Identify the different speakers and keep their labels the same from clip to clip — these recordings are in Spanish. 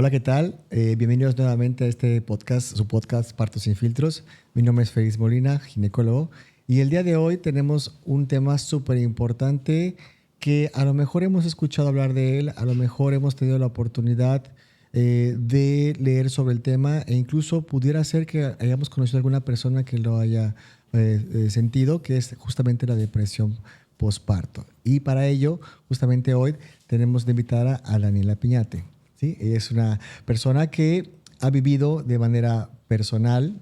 Speaker 1: Hola, ¿qué tal? Bienvenidos nuevamente a este podcast, su podcast Partos sin Filtros. Mi nombre es Félix Molina, ginecólogo, y el día de hoy tenemos un tema súper importante que a lo mejor hemos escuchado hablar de él, a lo mejor hemos tenido la oportunidad de leer sobre el tema e incluso pudiera ser que hayamos conocido a alguna persona que lo haya sentido, que es justamente la depresión postparto. Y para ello, justamente hoy tenemos de invitada a Daniela Piñate. ¿Sí? Ella es una persona que ha vivido de manera personal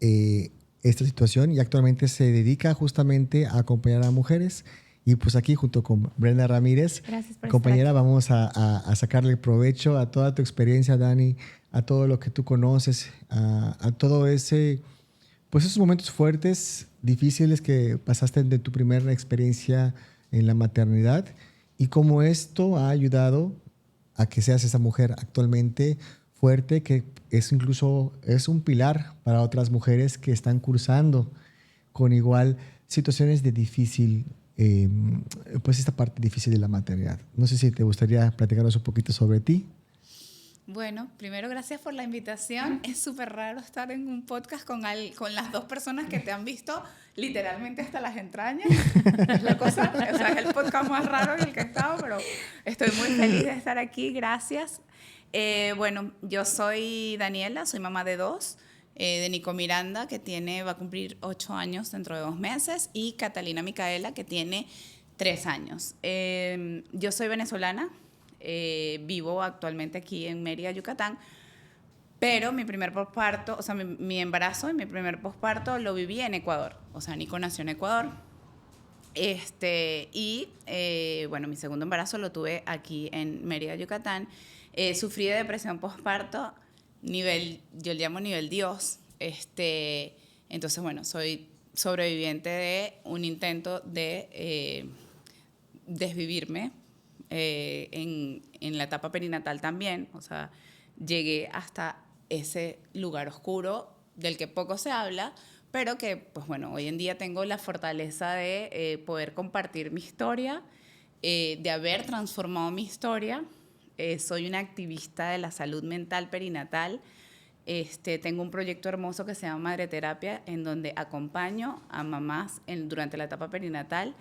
Speaker 1: esta situación y actualmente se dedica justamente a acompañar a mujeres. Y pues aquí junto con Brenda Ramírez, compañera, vamos a sacarle provecho a toda tu experiencia, Dani, a todo lo que tú conoces, a todo ese, pues esos momentos fuertes, difíciles que pasaste de tu primera experiencia en la maternidad y cómo esto ha ayudado a que seas esa mujer actualmente fuerte, que es incluso es un pilar para otras mujeres que están cursando con igual situaciones de difícil, pues esta parte difícil de la maternidad. No sé si te gustaría platicarnos un poquito sobre ti.
Speaker 2: Bueno, primero gracias por la invitación. Es súper raro estar en un podcast con las dos personas que te han visto literalmente hasta las entrañas. Es la cosa, o sea, es el podcast más raro en el que he estado, pero estoy muy feliz de estar aquí. Gracias. Bueno, yo soy Daniela, soy mamá de dos, de Nico Miranda, que va a cumplir 8 años dentro de 2 meses, y Catalina Micaela, que tiene 3 años. Yo soy venezolana. Vivo actualmente aquí en Mérida, Yucatán, pero mi primer posparto, o sea, mi embarazo y mi primer posparto lo viví en Ecuador. O sea, Nico nació en Ecuador. Bueno, mi segundo embarazo lo tuve aquí en Mérida, Yucatán. Sufrí de depresión posparto, yo le llamo nivel Dios. Entonces, bueno, soy sobreviviente de un intento de desvivirme en la etapa perinatal también. O sea, llegué hasta ese lugar oscuro del que poco se habla, pero que, pues bueno, hoy en día tengo la fortaleza de poder compartir mi historia, de haber transformado mi historia. Soy una activista de la salud mental perinatal. Tengo un proyecto hermoso que se llama Madre Terapia, en donde acompaño a mamás durante la etapa perinatal,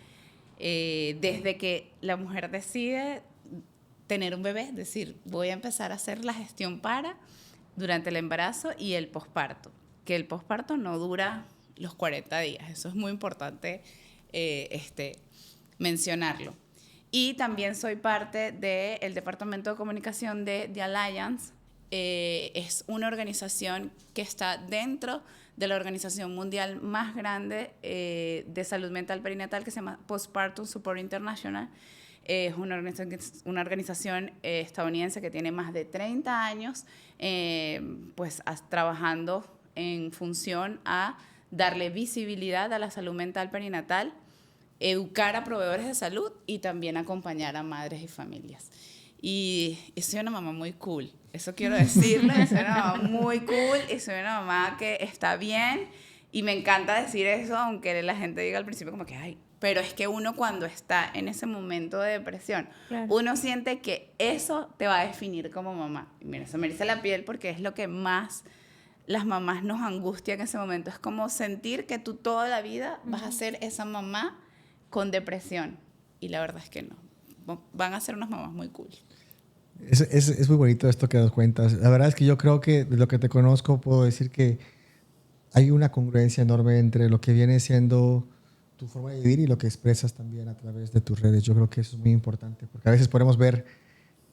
Speaker 2: desde que la mujer decide tener un bebé, es decir, voy a empezar a hacer la gestión durante el embarazo y el posparto, que el posparto no dura los 40 días, eso es muy importante mencionarlo. Y también soy parte del Departamento de Comunicación de The Alliance. Es una organización que está dentro de la organización mundial más grande de salud mental perinatal, que se llama Postpartum Support International. Es una organización estadounidense que tiene más de 30 años trabajando en función a darle visibilidad a la salud mental perinatal, educar a proveedores de salud y también acompañar a madres y familias. Y soy una mamá muy cool, eso quiero decirle. Soy una mamá muy cool y soy una mamá que está bien, y me encanta decir eso, aunque la gente diga al principio como que ay, pero es que uno cuando está en ese momento de depresión, claro, uno siente que eso te va a definir como mamá. Y mira, se me eriza la piel porque es lo que más las mamás nos angustia en ese momento. Es como sentir que tú toda la vida vas a ser esa mamá con depresión. Y la verdad es que no. Van a ser unas mamás muy cool.
Speaker 1: Es muy bonito esto que nos cuentas. La verdad es que yo creo que de lo que te conozco puedo decir que hay una congruencia enorme entre lo que viene siendo tu forma de vivir y lo que expresas también a través de tus redes. Yo creo que eso es muy importante, porque a veces podemos ver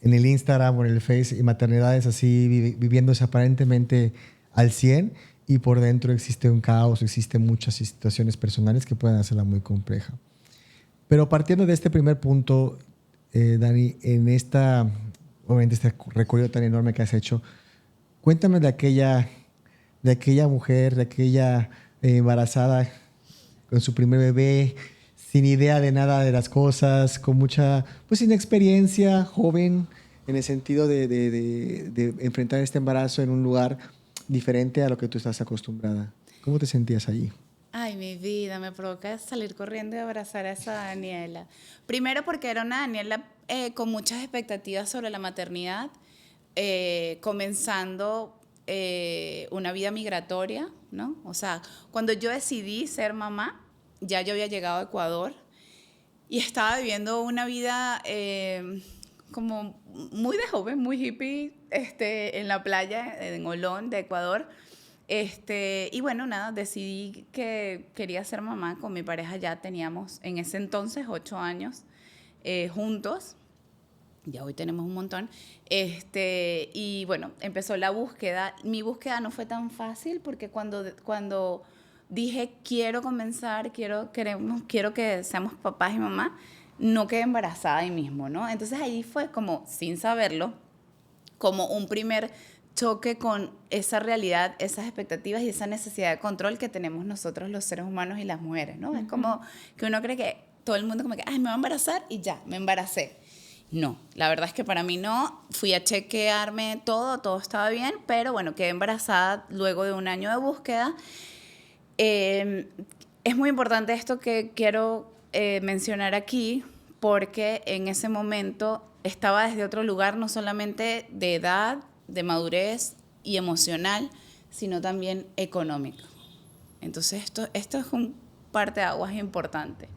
Speaker 1: en el Instagram o en el Face y maternidades así viviéndose aparentemente al 100 y por dentro existe un caos, existen muchas situaciones personales que pueden hacerla muy compleja. Pero partiendo de este primer punto, Dani, obviamente este recorrido tan enorme que has hecho, cuéntame de aquella mujer, de aquella embarazada con su primer bebé, sin idea de nada de las cosas, con mucha, pues inexperiencia, joven, en el sentido de enfrentar este embarazo en un lugar diferente a lo que tú estás acostumbrada. ¿Cómo te sentías allí?
Speaker 2: Ay, mi vida, me provoca salir corriendo y abrazar a esa Daniela. Primero porque era una Daniela con muchas expectativas sobre la maternidad, comenzando una vida migratoria, ¿no? O sea, cuando yo decidí ser mamá, ya yo había llegado a Ecuador y estaba viviendo una vida como muy de joven, muy hippie, en la playa, en Olón, de Ecuador. Y bueno, nada, decidí que quería ser mamá. Con mi pareja ya teníamos en ese entonces 8 años juntos. Ya hoy tenemos un montón. Y bueno, empezó la búsqueda. Mi búsqueda no fue tan fácil porque cuando dije quiero comenzar, quiero que seamos papás y mamá, no quedé embarazada ahí mismo, ¿no? Entonces ahí fue como, sin saberlo, como un primer choque con esa realidad, esas expectativas y esa necesidad de control que tenemos nosotros los seres humanos y las mujeres, ¿no? Es como que uno cree que todo el mundo como que, ay, me voy a embarazar y ya, me embaracé. No, la verdad es que para mí no. Fui a chequearme todo estaba bien, pero bueno, quedé embarazada luego de un año de búsqueda. Es muy importante esto que quiero mencionar aquí, porque en ese momento estaba desde otro lugar, no solamente de edad, de madurez y emocional, sino también económico. Entonces esto es un parteaguas importante.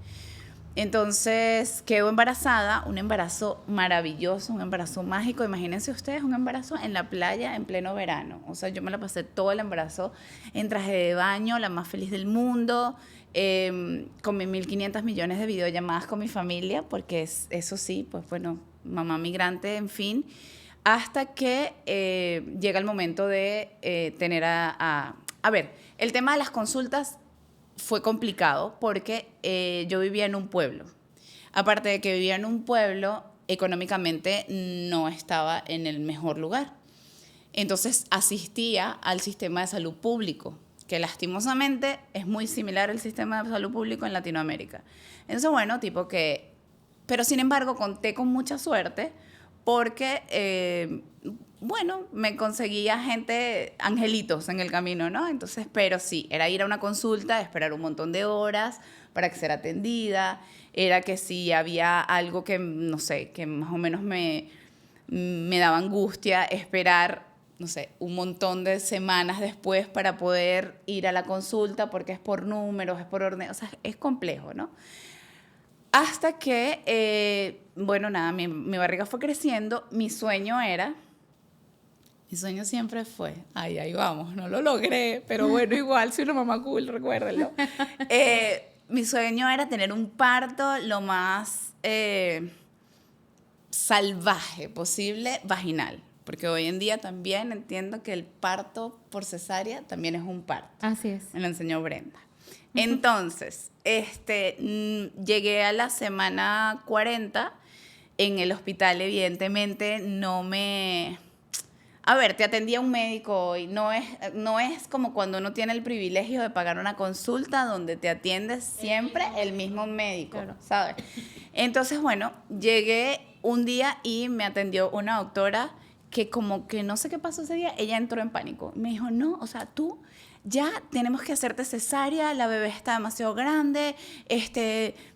Speaker 2: Entonces quedo embarazada, un embarazo maravilloso, un embarazo mágico. Imagínense ustedes un embarazo en la playa en pleno verano. O sea, yo me la pasé todo el embarazo en traje de baño, la más feliz del mundo, con mis 1.500 millones de videollamadas con mi familia, porque eso sí, pues bueno, mamá migrante, en fin, hasta que llega el momento de tener a ver, el tema de las consultas fue complicado porque yo vivía en un pueblo. Aparte de que vivía en un pueblo, económicamente no estaba en el mejor lugar. Entonces asistía al sistema de salud público, que lastimosamente es muy similar al sistema de salud público en Latinoamérica. Entonces, bueno, tipo que... Pero sin embargo, conté con mucha suerte porque... bueno, me conseguía gente, angelitos en el camino, ¿no? Entonces, pero sí, era ir a una consulta, esperar un montón de horas para ser atendida, era que si había algo que, no sé, que más o menos me daba angustia, esperar, no sé, un montón de semanas después para poder ir a la consulta, porque es por números, es por orden, o sea, es complejo, ¿no? Hasta que, bueno, nada, mi barriga fue creciendo, mi sueño siempre fue, ay, ahí vamos, no lo logré, pero bueno, igual soy una mamá cool, recuérdenlo. Mi sueño era tener un parto lo más salvaje posible, vaginal, porque hoy en día también entiendo que el parto por cesárea también es un parto.
Speaker 3: Así es.
Speaker 2: Me lo enseñó Brenda. Entonces, llegué a la semana 40 en el hospital, evidentemente no me... A ver, te atendía un médico y no es como cuando uno tiene el privilegio de pagar una consulta donde te atiende siempre el mismo médico, claro, ¿sabes? Entonces, bueno, llegué un día y me atendió una doctora que como que no sé qué pasó ese día, ella entró en pánico. Me dijo, no, o sea, tú ya tenemos que hacerte cesárea, la bebé está demasiado grande,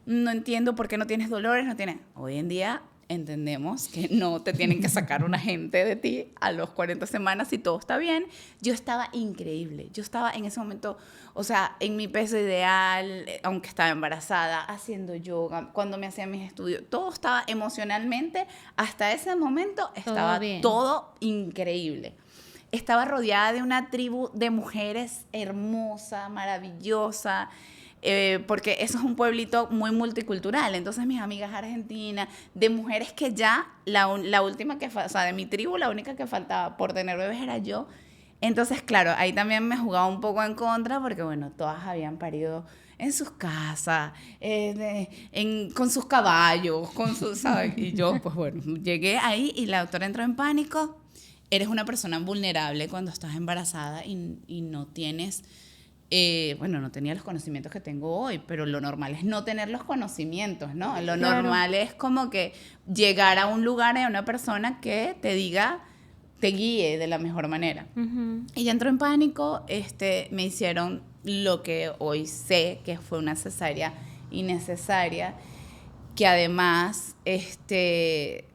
Speaker 2: no entiendo por qué no tienes dolores, no tienes... Hoy en día... entendemos que no te tienen que sacar un agente de ti a los 40 semanas y todo está bien. Yo estaba increíble. Yo estaba en ese momento, o sea, en mi peso ideal, aunque estaba embarazada, haciendo yoga, cuando me hacía mis estudios. Todo estaba emocionalmente, hasta ese momento estaba todo increíble. Estaba rodeada de una tribu de mujeres hermosa, maravillosa, porque eso es un pueblito muy multicultural. Entonces mis amigas argentinas, de mujeres que ya, la última que, o sea, de mi tribu, la única que faltaba por tener bebés era yo. Entonces, claro, ahí también me jugaba un poco en contra, porque bueno, todas habían parido en sus casas, con sus caballos, ¿sabes? Y yo, pues bueno, llegué ahí y la doctora entró en pánico. Eres una persona vulnerable cuando estás embarazada y no tienes... bueno, no tenía los conocimientos que tengo hoy, pero lo normal es no tener los conocimientos, ¿no? Lo normal es como que llegar a un lugar y a una persona que te diga, te guíe de la mejor manera. Ella entró en pánico, me hicieron lo que hoy sé que fue una cesárea innecesaria, que además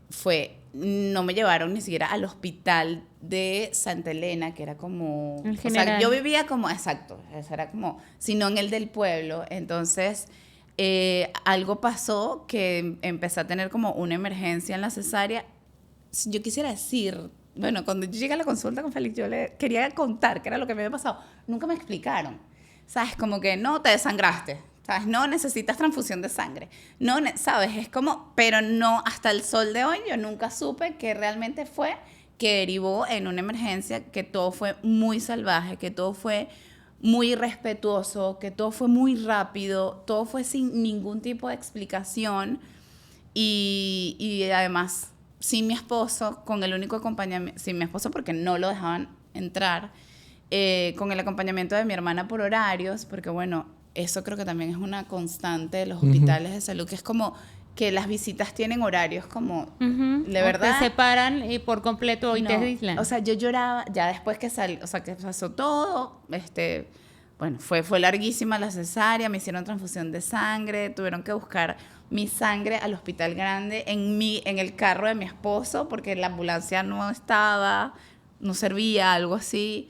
Speaker 2: fue no me llevaron ni siquiera al hospital de Santa Elena, que era como...
Speaker 3: El
Speaker 2: o
Speaker 3: general.
Speaker 2: sea, yo vivía como... Exacto, eso era como... Sino en el del pueblo. Entonces, algo pasó que empecé a tener como una emergencia en la cesárea. Yo quisiera decir... Bueno, cuando yo llegué a la consulta con Félix, yo le quería contar qué era lo que me había pasado. Nunca me explicaron. ¿Sabes? Como que no, te desangraste. ¿Sabes? No necesitas transfusión de sangre. No, ¿sabes? Es como, pero no, hasta el sol de hoy yo nunca supe que realmente fue que derivó en una emergencia, que todo fue muy salvaje, que todo fue muy irrespetuoso, que todo fue muy rápido, todo fue sin ningún tipo de explicación y además sin mi esposo, con el único acompañamiento, sin mi esposo porque no lo dejaban entrar, con el acompañamiento de mi hermana por horarios, porque bueno, eso creo que también es una constante de los hospitales de salud, que es como que las visitas tienen horarios como, de verdad.
Speaker 3: Te separan y por completo y
Speaker 2: No,
Speaker 3: te aíslan.
Speaker 2: o sea, yo lloraba ya después que o sea, que pasó todo, bueno, fue larguísima la cesárea, me hicieron transfusión de sangre, tuvieron que buscar mi sangre al hospital grande en el carro de mi esposo, porque la ambulancia no estaba, no servía, algo así.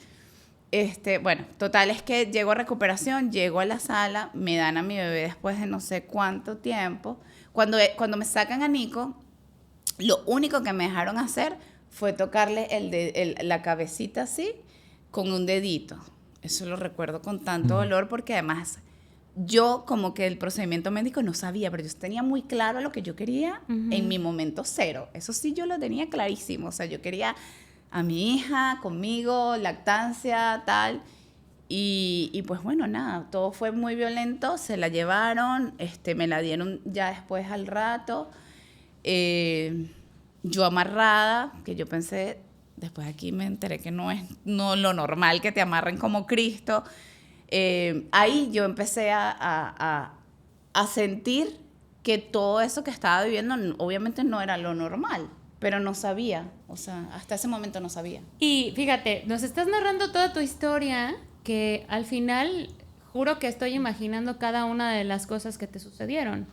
Speaker 2: Bueno, total es que llego a recuperación, llego a la sala, me dan a mi bebé después de no sé cuánto tiempo. Cuando me sacan a Nico, lo único que me dejaron hacer fue tocarle la cabecita así con un dedito. Eso lo recuerdo con tanto dolor porque además yo como que el procedimiento médico no sabía, pero yo tenía muy claro lo que yo quería en mi momento cero. Eso sí yo lo tenía clarísimo. O sea, yo quería a mi hija conmigo, lactancia, tal. Y pues bueno, nada, todo fue muy violento, se la llevaron, me la dieron ya después al rato. Yo amarrada, que yo pensé, después aquí me enteré que no es lo normal que te amarren como Cristo. Ahí yo empecé a sentir que todo eso que estaba viviendo obviamente no era lo normal, pero no sabía, o sea, hasta ese momento no sabía.
Speaker 3: Y fíjate, nos estás narrando toda tu historia, que al final juro que estoy imaginando cada una de las cosas que te sucedieron.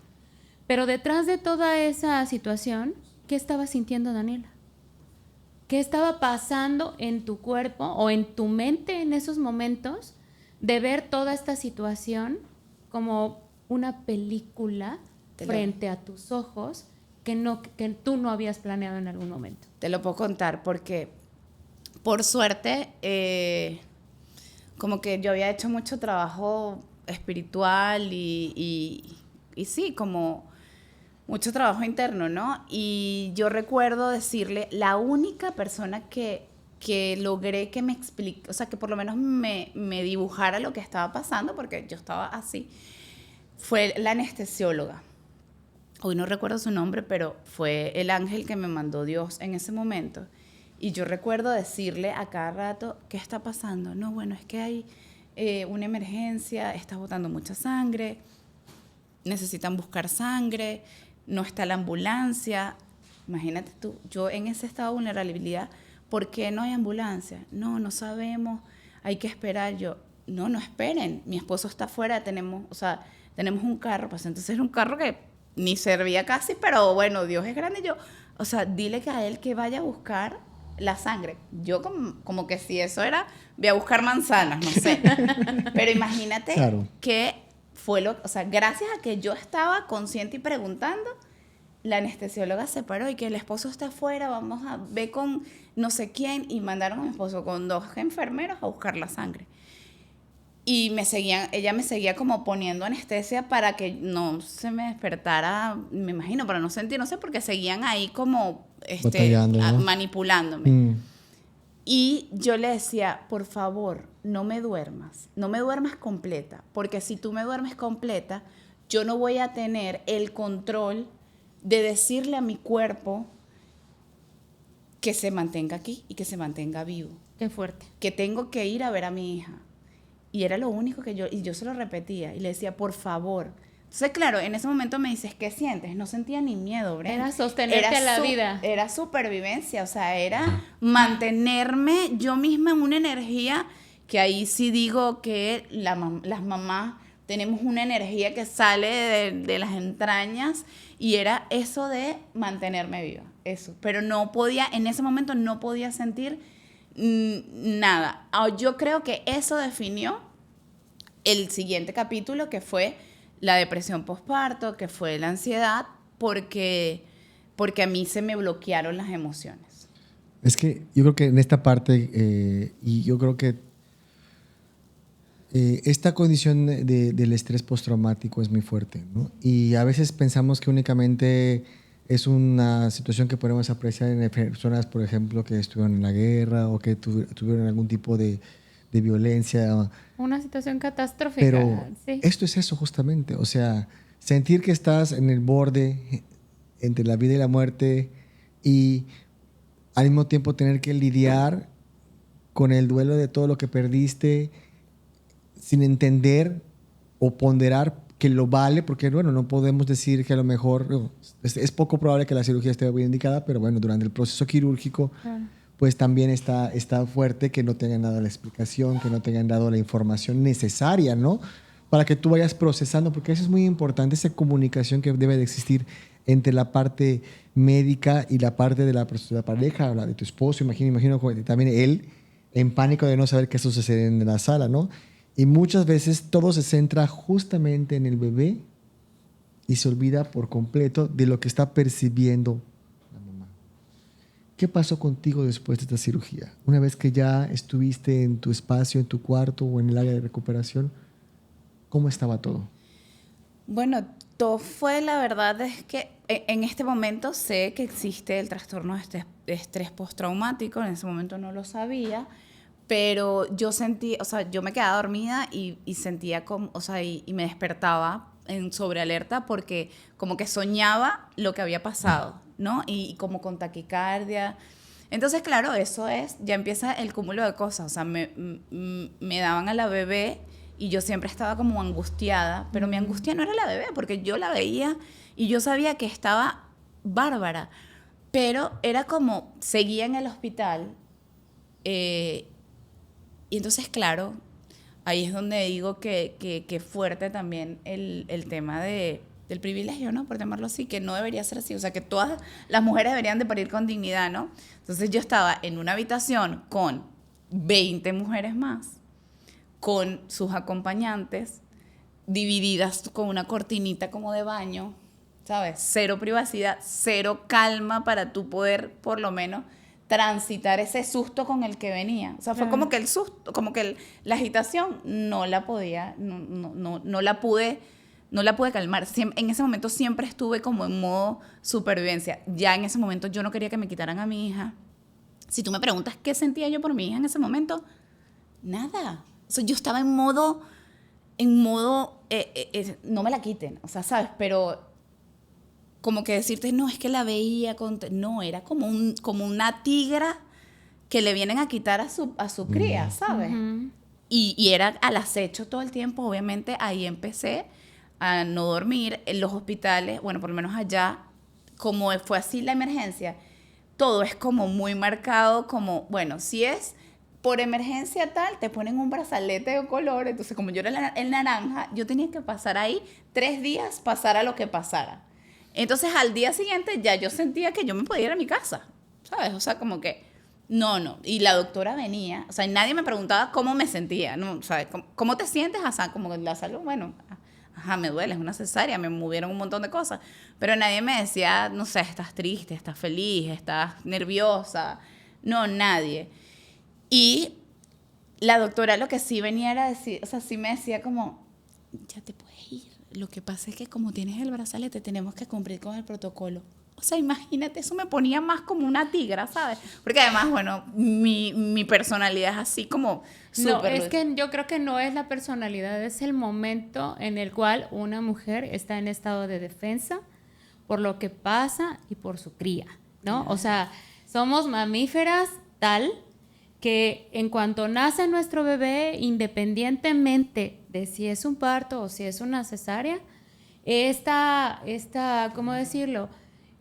Speaker 3: Pero detrás de toda esa situación, ¿qué estaba sintiendo Daniela? ¿Qué estaba pasando en tu cuerpo o en tu mente en esos momentos de ver toda esta situación como una película frente a tus ojos que tú no habías planeado en algún momento?
Speaker 2: Te lo puedo contar porque, por suerte, como que yo había hecho mucho trabajo espiritual y sí, como mucho trabajo interno, ¿no? Y yo recuerdo decirle, la única persona que logré que me explique, o sea, que por lo menos me dibujara lo que estaba pasando, porque yo estaba así, fue la anestesióloga. Hoy no recuerdo su nombre, pero fue el ángel que me mandó Dios en ese momento. Y yo recuerdo decirle a cada rato, ¿qué está pasando? No, bueno, es que hay una emergencia, está botando mucha sangre, necesitan buscar sangre, no está la ambulancia. Imagínate tú, yo en ese estado de vulnerabilidad, ¿por qué no hay ambulancia? No sabemos, hay que esperar. Yo, no esperen, mi esposo está afuera, tenemos un carro, pues entonces era un carro que ni servía casi, pero bueno, Dios es grande. Yo, o sea, dile que a él que vaya a buscar la sangre. Yo como que si eso era, voy a buscar manzanas, no sé. Pero imagínate que fue o sea, gracias a que yo estaba consciente y preguntando, la anestesióloga se paró y que el esposo está afuera, vamos a ver con no sé quién, y mandaron a mi esposo con 2 enfermeros a buscar la sangre. Y ella me seguía como poniendo anestesia para que no se me despertara, me imagino, para no sentir, no sé, porque seguían ahí como
Speaker 1: ¿no?
Speaker 2: Manipulándome. Y yo le decía, por favor, no me duermas completa, porque si tú me duermes completa, yo no voy a tener el control de decirle a mi cuerpo que se mantenga aquí y que se mantenga vivo.
Speaker 3: Qué fuerte.
Speaker 2: Que tengo que ir a ver a mi hija. Y era lo único que yo se lo repetía y le decía, por favor. Entonces, claro, en ese momento me dices, ¿qué sientes? No sentía ni miedo, Brenda.
Speaker 3: Era sostenerte a la vida.
Speaker 2: Era supervivencia, o sea, era mantenerme yo misma en una energía que ahí sí digo que las mamás tenemos una energía que sale de las entrañas y era eso de mantenerme viva. eso. Pero no podía, en ese momento no podía sentir nada. Yo creo que eso definió el siguiente capítulo, que fue la depresión postparto, que fue la ansiedad, porque a mí se me bloquearon las emociones.
Speaker 1: Es que yo creo que en esta parte, y yo creo que esta condición del estrés postraumático es muy fuerte, ¿no? Y a veces pensamos que únicamente es una situación que podemos apreciar en personas, por ejemplo, que estuvieron en la guerra o que tuvieron algún tipo de violencia.
Speaker 3: Una situación catastrófica.
Speaker 1: Pero
Speaker 3: sí.
Speaker 1: Esto es eso justamente, o sea, sentir que estás en el borde entre la vida y la muerte y al mismo tiempo tener que lidiar con el duelo de todo lo que perdiste sin entender o ponderar que lo vale, porque bueno, no podemos decir que a lo mejor es poco probable que la cirugía esté bien indicada, pero bueno, durante el proceso quirúrgico pues también está fuerte que no te hayan dado la explicación, que no te hayan dado la información necesaria, ¿no? Para que tú vayas procesando, porque eso es muy importante, esa comunicación que debe de existir entre la parte médica y la parte de la pareja, la de tu esposo, imagino también él en pánico de no saber qué sucede en la sala, ¿no? Y muchas veces todo se centra justamente en el bebé y se olvida por completo de lo que está percibiendo la mamá. ¿Qué pasó contigo después de esta cirugía? Una vez que ya estuviste en tu espacio, en tu cuarto o en el área de recuperación, ¿cómo estaba todo?
Speaker 2: Bueno, todo fue, la verdad es que en este momento sé que existe el trastorno de estrés postraumático, en ese momento no lo sabía, pero yo sentí, o sea, yo me quedaba dormida y sentía como, o sea, y me despertaba en sobrealerta porque como que soñaba lo que había pasado, ¿no? Y como con taquicardia. Entonces, claro, eso es, ya empieza el cúmulo de cosas, o sea, me daban a la bebé y yo siempre estaba como angustiada, pero mi angustia no era la bebé, porque yo la veía y yo sabía que estaba bárbara, pero era como, seguía en el hospital, y entonces, claro, ahí es donde digo que fuerte también el tema del privilegio, ¿no? Por llamarlo así, que no debería ser así. O sea, que todas las mujeres deberían de parir con dignidad, ¿no? Entonces yo estaba en una habitación con 20 mujeres más, con sus acompañantes, divididas con una cortinita como de baño, ¿sabes? Cero privacidad, cero calma para tú poder, por lo menos, transitar ese susto con el que venía. O sea, fue como que el susto, como que la agitación no la podía, no la pude calmar. En ese momento siempre estuve como en modo supervivencia. Ya en ese momento yo no quería que me quitaran a mi hija. Si tú me preguntas qué sentía yo por mi hija en ese momento, nada. O sea, yo estaba en modo no me la quiten, o sea, ¿sabes? Pero como que decirte, no, es que la veía, no, era como una tigra que le vienen a quitar a su cría, ¿sabes? Uh-huh. Y era al acecho todo el tiempo. Obviamente ahí empecé a no dormir en los hospitales, bueno, por lo menos allá, como fue así la emergencia, todo es como muy marcado, como, bueno, si es por emergencia tal, te ponen un brazalete de color, entonces como yo era el naranja, yo tenía que pasar ahí 3 días, pasara lo que pasara. Entonces, al día siguiente ya yo sentía que yo me podía ir a mi casa, ¿sabes? O sea, como que, no. Y la doctora venía, o sea, y nadie me preguntaba cómo me sentía, ¿no? ¿Sabes? ¿Cómo te sientes? O sea, como la salud, bueno, me duele, es una cesárea, me movieron un montón de cosas. Pero nadie me decía, no sé, estás triste, estás feliz, estás nerviosa. No, nadie. Y la doctora lo que sí venía era decir, o sea, sí me decía como, ya te puedes ir. Lo que pasa es que como tienes el brazalete, tenemos que cumplir con el protocolo. O sea, imagínate, eso me ponía más como una tigra, ¿sabes? Porque además, bueno, mi personalidad es así como súper...
Speaker 3: No, es que yo creo que no es la personalidad, es el momento en el cual una mujer está en estado de defensa por lo que pasa y por su cría, ¿no? O sea, somos mamíferas tal que en cuanto nace nuestro bebé, independientemente de si es un parto o si es una cesárea, ¿cómo decirlo?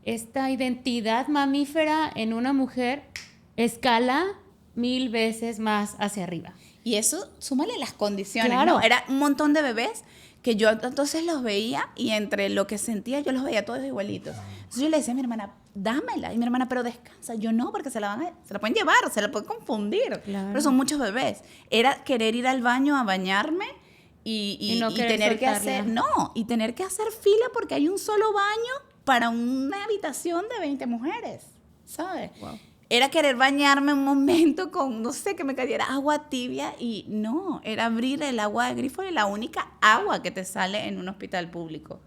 Speaker 3: Esta identidad mamífera en una mujer escala 1000 veces más hacia arriba.
Speaker 2: Y eso, súmale las condiciones,
Speaker 3: claro.
Speaker 2: ¿no? Era un montón de bebés que yo entonces los veía y entre lo que sentía yo los veía todos igualitos. Entonces yo le decía a mi hermana, dámela. Y mi hermana, pero descansa. Yo no, porque se la pueden llevar, se la pueden confundir.
Speaker 3: Claro.
Speaker 2: Pero son muchos bebés. Era querer ir al baño a bañarme y
Speaker 3: no querer
Speaker 2: tener que
Speaker 3: soltarla.
Speaker 2: y tener que hacer fila porque hay un solo baño para una habitación de 20 mujeres, ¿sabes?
Speaker 3: Wow.
Speaker 2: Era querer bañarme un momento con, no sé, que me cayera agua tibia y no, era abrir el agua de grifo y la única agua que te sale en un hospital público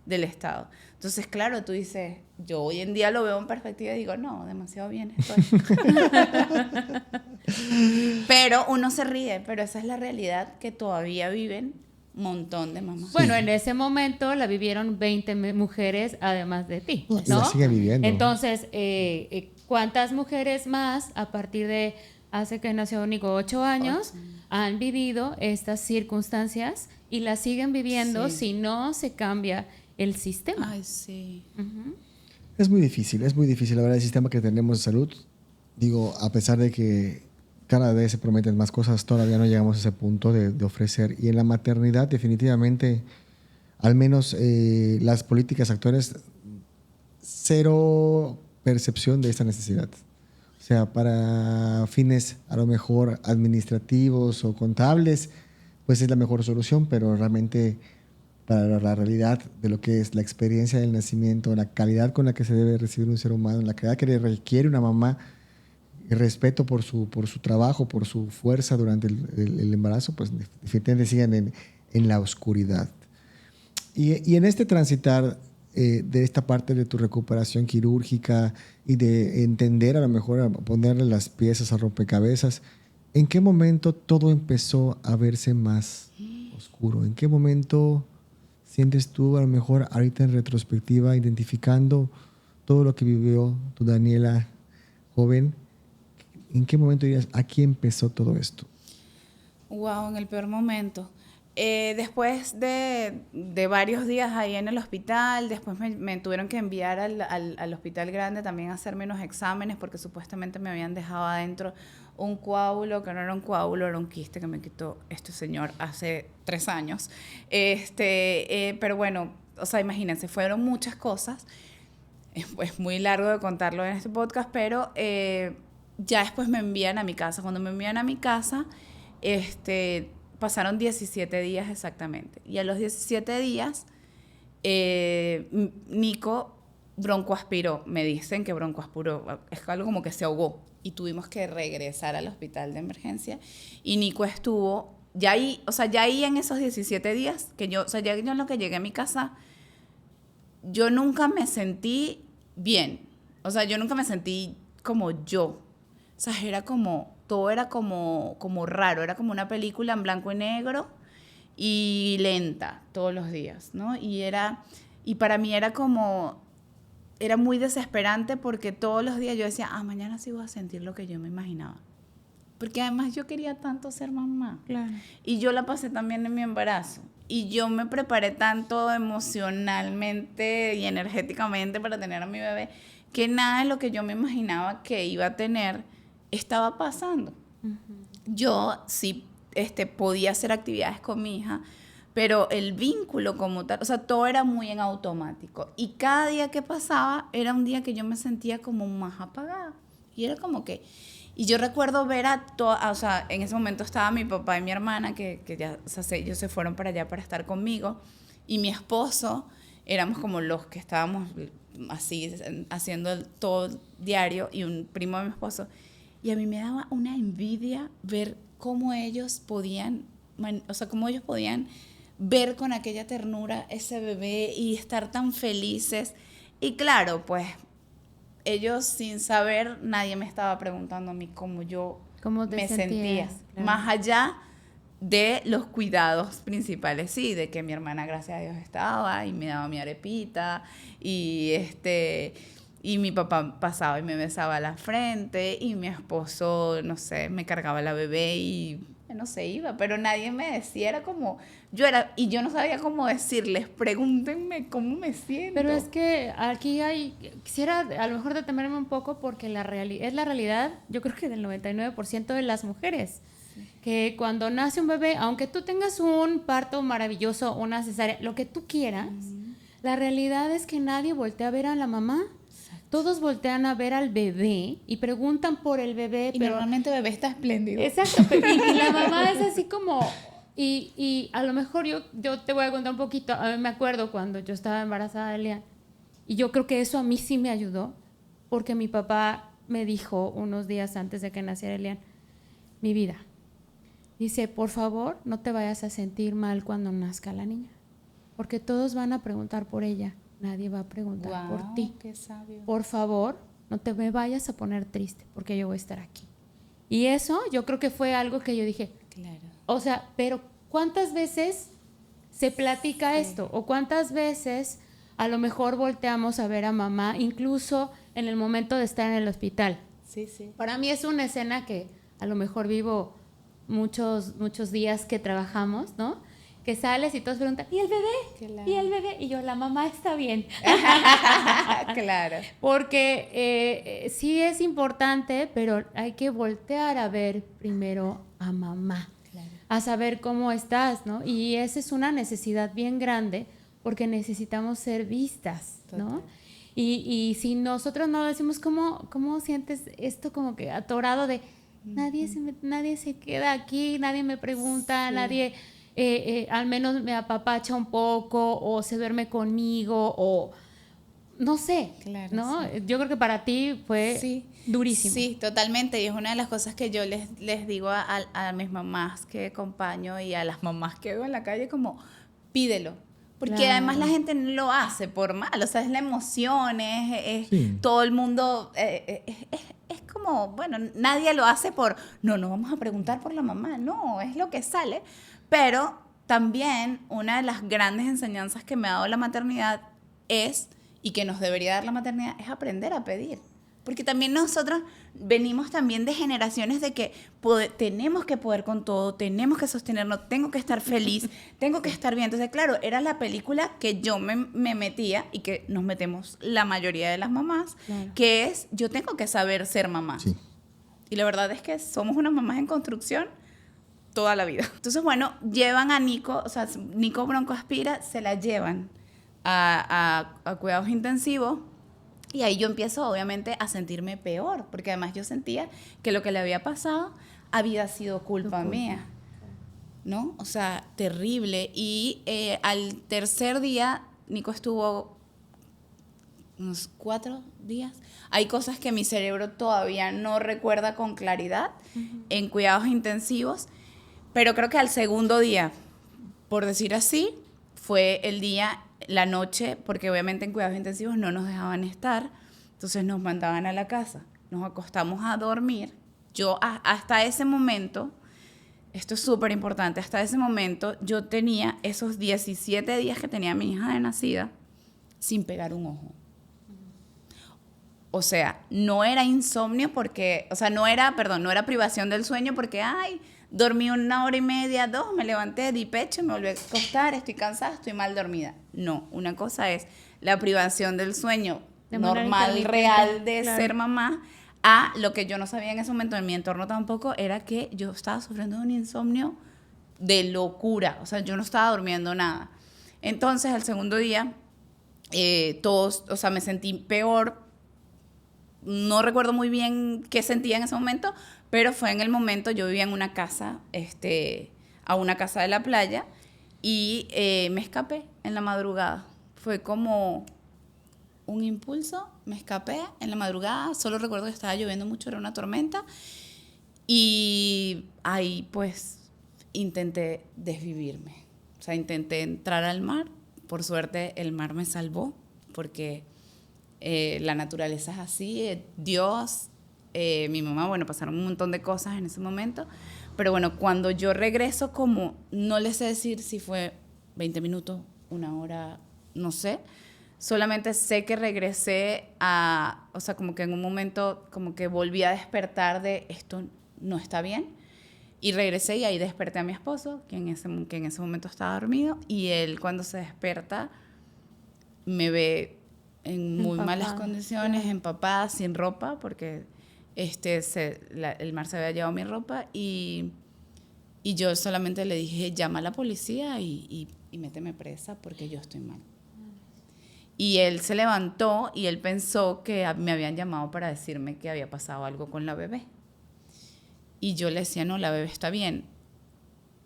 Speaker 2: del estado. Entonces, claro, tú dices, yo hoy en día lo veo en perspectiva y digo, no, demasiado bien estoy. Pero uno se ríe, pero esa es la realidad que todavía viven un montón de mamás.
Speaker 3: Bueno, en ese momento la vivieron 20 mujeres además de ti,
Speaker 1: Y la
Speaker 3: ¿no?
Speaker 1: sigue viviendo.
Speaker 3: Entonces, ¿cuántas mujeres más a partir de hace que nació Nico 8 años han vivido estas circunstancias y las siguen viviendo si no se cambia el sistema?
Speaker 2: Ay, sí.
Speaker 3: Ujú.
Speaker 1: Es muy difícil, la verdad, el sistema que tenemos de salud. Digo, a pesar de que cada vez se prometen más cosas, todavía no llegamos a ese punto de ofrecer. Y en la maternidad, definitivamente, al menos las políticas actuales, cero percepción de esta necesidad. O sea, para fines a lo mejor administrativos o contables, pues es la mejor solución, pero realmente para la realidad de lo que es la experiencia del nacimiento, la calidad con la que se debe recibir un ser humano, la calidad que le requiere una mamá, el respeto por su trabajo, por su fuerza durante el embarazo, pues definitivamente siguen en la oscuridad. Y en este transitar de esta parte de tu recuperación quirúrgica y de entender a lo mejor a ponerle las piezas al rompecabezas, ¿en qué momento todo empezó a verse más oscuro? ¿En qué momento sientes tú a lo mejor ahorita en retrospectiva, identificando todo lo que vivió tu Daniela joven? ¿En qué momento dirías, aquí empezó todo esto?
Speaker 2: Wow, en el peor momento. Después de varios días ahí en el hospital, después me tuvieron que enviar al hospital grande también a hacerme unos exámenes porque supuestamente me habían dejado adentro un coágulo, que no era un coágulo, era un quiste que me quitó este señor hace 3 años. Pero bueno, o sea, imagínense, fueron muchas cosas. Es muy largo de contarlo en este podcast, pero ya después me envían a mi casa. Cuando me envían a mi casa, pasaron 17 días exactamente. Y a los 17 días, Nico broncoaspiró. Me dicen que broncoaspiró. Es algo como que se ahogó. Y tuvimos que regresar al hospital de emergencia. Y Nico estuvo, ya ahí en esos 17 días, ya yo en lo que llegué a mi casa, yo nunca me sentí bien. O sea, yo nunca me sentí como yo. O sea, todo era como raro, era como una película en blanco y negro y lenta todos los días, ¿no? Y para mí era muy desesperante porque todos los días yo decía, mañana sí voy a sentir lo que yo me imaginaba. Porque además yo quería tanto ser mamá.
Speaker 3: Claro.
Speaker 2: Y yo la pasé también en mi embarazo. Y yo me preparé tanto emocionalmente y energéticamente para tener a mi bebé que nada de lo que yo me imaginaba que iba a tener estaba pasando. Uh-huh. Yo sí podía hacer actividades con mi hija, pero el vínculo como tal, o sea, todo era muy en automático. Y cada día que pasaba era un día que yo me sentía como más apagada. Y era como que... Y yo recuerdo ver o sea, en ese momento estaba mi papá y mi hermana, que ya, o sea, ellos se fueron para allá para estar conmigo, y mi esposo, éramos como los que estábamos así, haciendo todo diario, y un primo de mi esposo, y a mí me daba una envidia ver cómo ellos podían, ver con aquella ternura ese bebé y estar tan felices. Y claro, pues ellos sin saber, nadie me estaba preguntando a mí cómo yo me sentía. Claro. Más allá de los cuidados principales, sí, de que mi hermana, gracias a Dios, estaba y me daba mi arepita y mi papá pasaba y me besaba la frente y mi esposo, no sé, me cargaba la bebé y no se iba, pero nadie me decía, era como y yo no sabía cómo decirles, pregúntenme cómo me siento.
Speaker 3: Pero es que aquí quisiera a lo mejor detenerme un poco porque es la realidad, yo creo que del 99% de las mujeres, sí, que cuando nace un bebé, aunque tú tengas un parto maravilloso, una cesárea, lo que tú quieras, la realidad es que nadie voltea a ver a la mamá. todos voltean a ver al bebé y preguntan por el bebé.
Speaker 2: Y
Speaker 3: pero
Speaker 2: normalmente el bebé está espléndido.
Speaker 3: Exacto, y la mamá es así como... Y a lo mejor yo te voy a contar un poquito. A mí me acuerdo cuando yo estaba embarazada de Elian, y yo creo que eso a mí sí me ayudó, porque mi papá me dijo unos días antes de que naciera Elian, mi vida, dice, por favor, no te vayas a sentir mal cuando nazca la niña, porque todos van a preguntar por ella, nadie va a preguntar por ti.
Speaker 2: Qué sabio.
Speaker 3: Por favor, no te me vayas a poner triste, porque yo voy a estar aquí. Y eso yo creo que fue algo que yo dije,
Speaker 2: Claro.
Speaker 3: o sea, pero ¿cuántas veces se platica esto? ¿O cuántas veces a lo mejor volteamos a ver a mamá, incluso en el momento de estar en el hospital?
Speaker 2: Sí, sí.
Speaker 3: Para mí es una escena que a lo mejor vivo muchos días que trabajamos, ¿no? Que sales y todos preguntan, ¿y el bebé?
Speaker 2: Claro.
Speaker 3: ¿Y el bebé? Y yo, la mamá está bien.
Speaker 2: Claro.
Speaker 3: Porque sí es importante, pero hay que voltear a ver primero a mamá,
Speaker 2: Claro.
Speaker 3: a saber cómo estás, ¿no? Y esa es una necesidad bien grande porque necesitamos ser vistas, ¿no?
Speaker 2: Total.
Speaker 3: Y si nosotros no decimos, ¿cómo sientes esto como que atorado de nadie se queda aquí, nadie me pregunta,
Speaker 2: Sí.
Speaker 3: nadie al menos me apapacha un poco o se duerme conmigo o no sé,
Speaker 2: Claro,
Speaker 3: ¿no?
Speaker 2: sí.
Speaker 3: Yo creo que para ti fue durísimo.
Speaker 2: Sí, totalmente. Y es una de las cosas que yo les digo a mis mamás que acompaño y a las mamás que veo en la calle como, pídelo. Porque
Speaker 3: Claro.
Speaker 2: además la gente no lo hace por mal, o sea, es la emoción,
Speaker 1: Sí.
Speaker 2: todo el mundo, es como, bueno, nadie lo hace no vamos a preguntar por la mamá, no, es lo que sale. Pero también una de las grandes enseñanzas que me ha dado la maternidad y que nos debería dar la maternidad, es aprender a pedir. Porque también nosotros venimos también de generaciones de que tenemos que poder con todo, tenemos que sostenernos, tengo que estar feliz, tengo que estar bien. Entonces, claro, era la película que yo me metía y que nos metemos la mayoría de las mamás,
Speaker 3: Claro.
Speaker 2: que es, yo tengo que saber ser mamá.
Speaker 1: Sí.
Speaker 2: Y la verdad es que somos unas mamás en construcción toda la vida. Entonces, bueno, llevan a Nico, o sea, Nico broncoaspira, se la llevan a cuidados intensivos. Y ahí yo empiezo, obviamente, a sentirme peor, porque además yo sentía que lo que le había pasado había sido culpa mía, ¿no? O sea, terrible. Y al tercer día, Nico estuvo unos 4 días. Hay cosas que mi cerebro todavía no recuerda con claridad en cuidados intensivos, pero creo que al segundo día, por decir así, fue el día, la noche, porque obviamente en cuidados intensivos no nos dejaban estar, entonces nos mandaban a la casa, nos acostamos a dormir. Yo hasta ese momento, esto es súper importante, hasta ese momento yo tenía esos 17 días que tenía mi hija de nacida sin pegar un ojo. O sea, no era insomnio porque, o sea, no era privación del sueño porque, dormí 1 hora y media, 2, me levanté, di pecho, me volví a acostar, estoy cansada, estoy mal dormida. No, una cosa es la privación del sueño
Speaker 3: De manera
Speaker 2: normal,
Speaker 3: intermitente,
Speaker 2: real de
Speaker 3: claro.
Speaker 2: ser mamá, a lo que yo no sabía en ese momento, en mi entorno tampoco, era que yo estaba sufriendo de un insomnio de locura. O sea, yo no estaba durmiendo nada. Entonces, al segundo día, me sentí peor. No recuerdo muy bien qué sentía en ese momento, pero fue en el momento, yo vivía en una casa, a una casa de la playa, y me escapé en la madrugada. Fue como un impulso, me escapé en la madrugada, solo recuerdo que estaba lloviendo mucho, era una tormenta, y ahí pues intenté desvivirme. O sea, intenté entrar al mar, por suerte el mar me salvó, porque la naturaleza es así, Dios, mi mamá, bueno, pasaron un montón de cosas en ese momento, pero bueno, cuando yo regreso, como no les sé decir si fue 20 minutos, 1 hora, no sé, solamente sé que regresé o sea, como que en un momento, como que volví a despertar de esto no está bien, y regresé y ahí desperté a mi esposo, que en ese momento estaba dormido, y él cuando se despierta me ve en muy malas condiciones, empapada, sin ropa, porque el mar se había llevado mi ropa, y yo solamente le dije, llama a la policía y méteme presa porque yo estoy mal. Y él se levantó y él pensó que me habían llamado para decirme que había pasado algo con la bebé. Y yo le decía, no, la bebé está bien,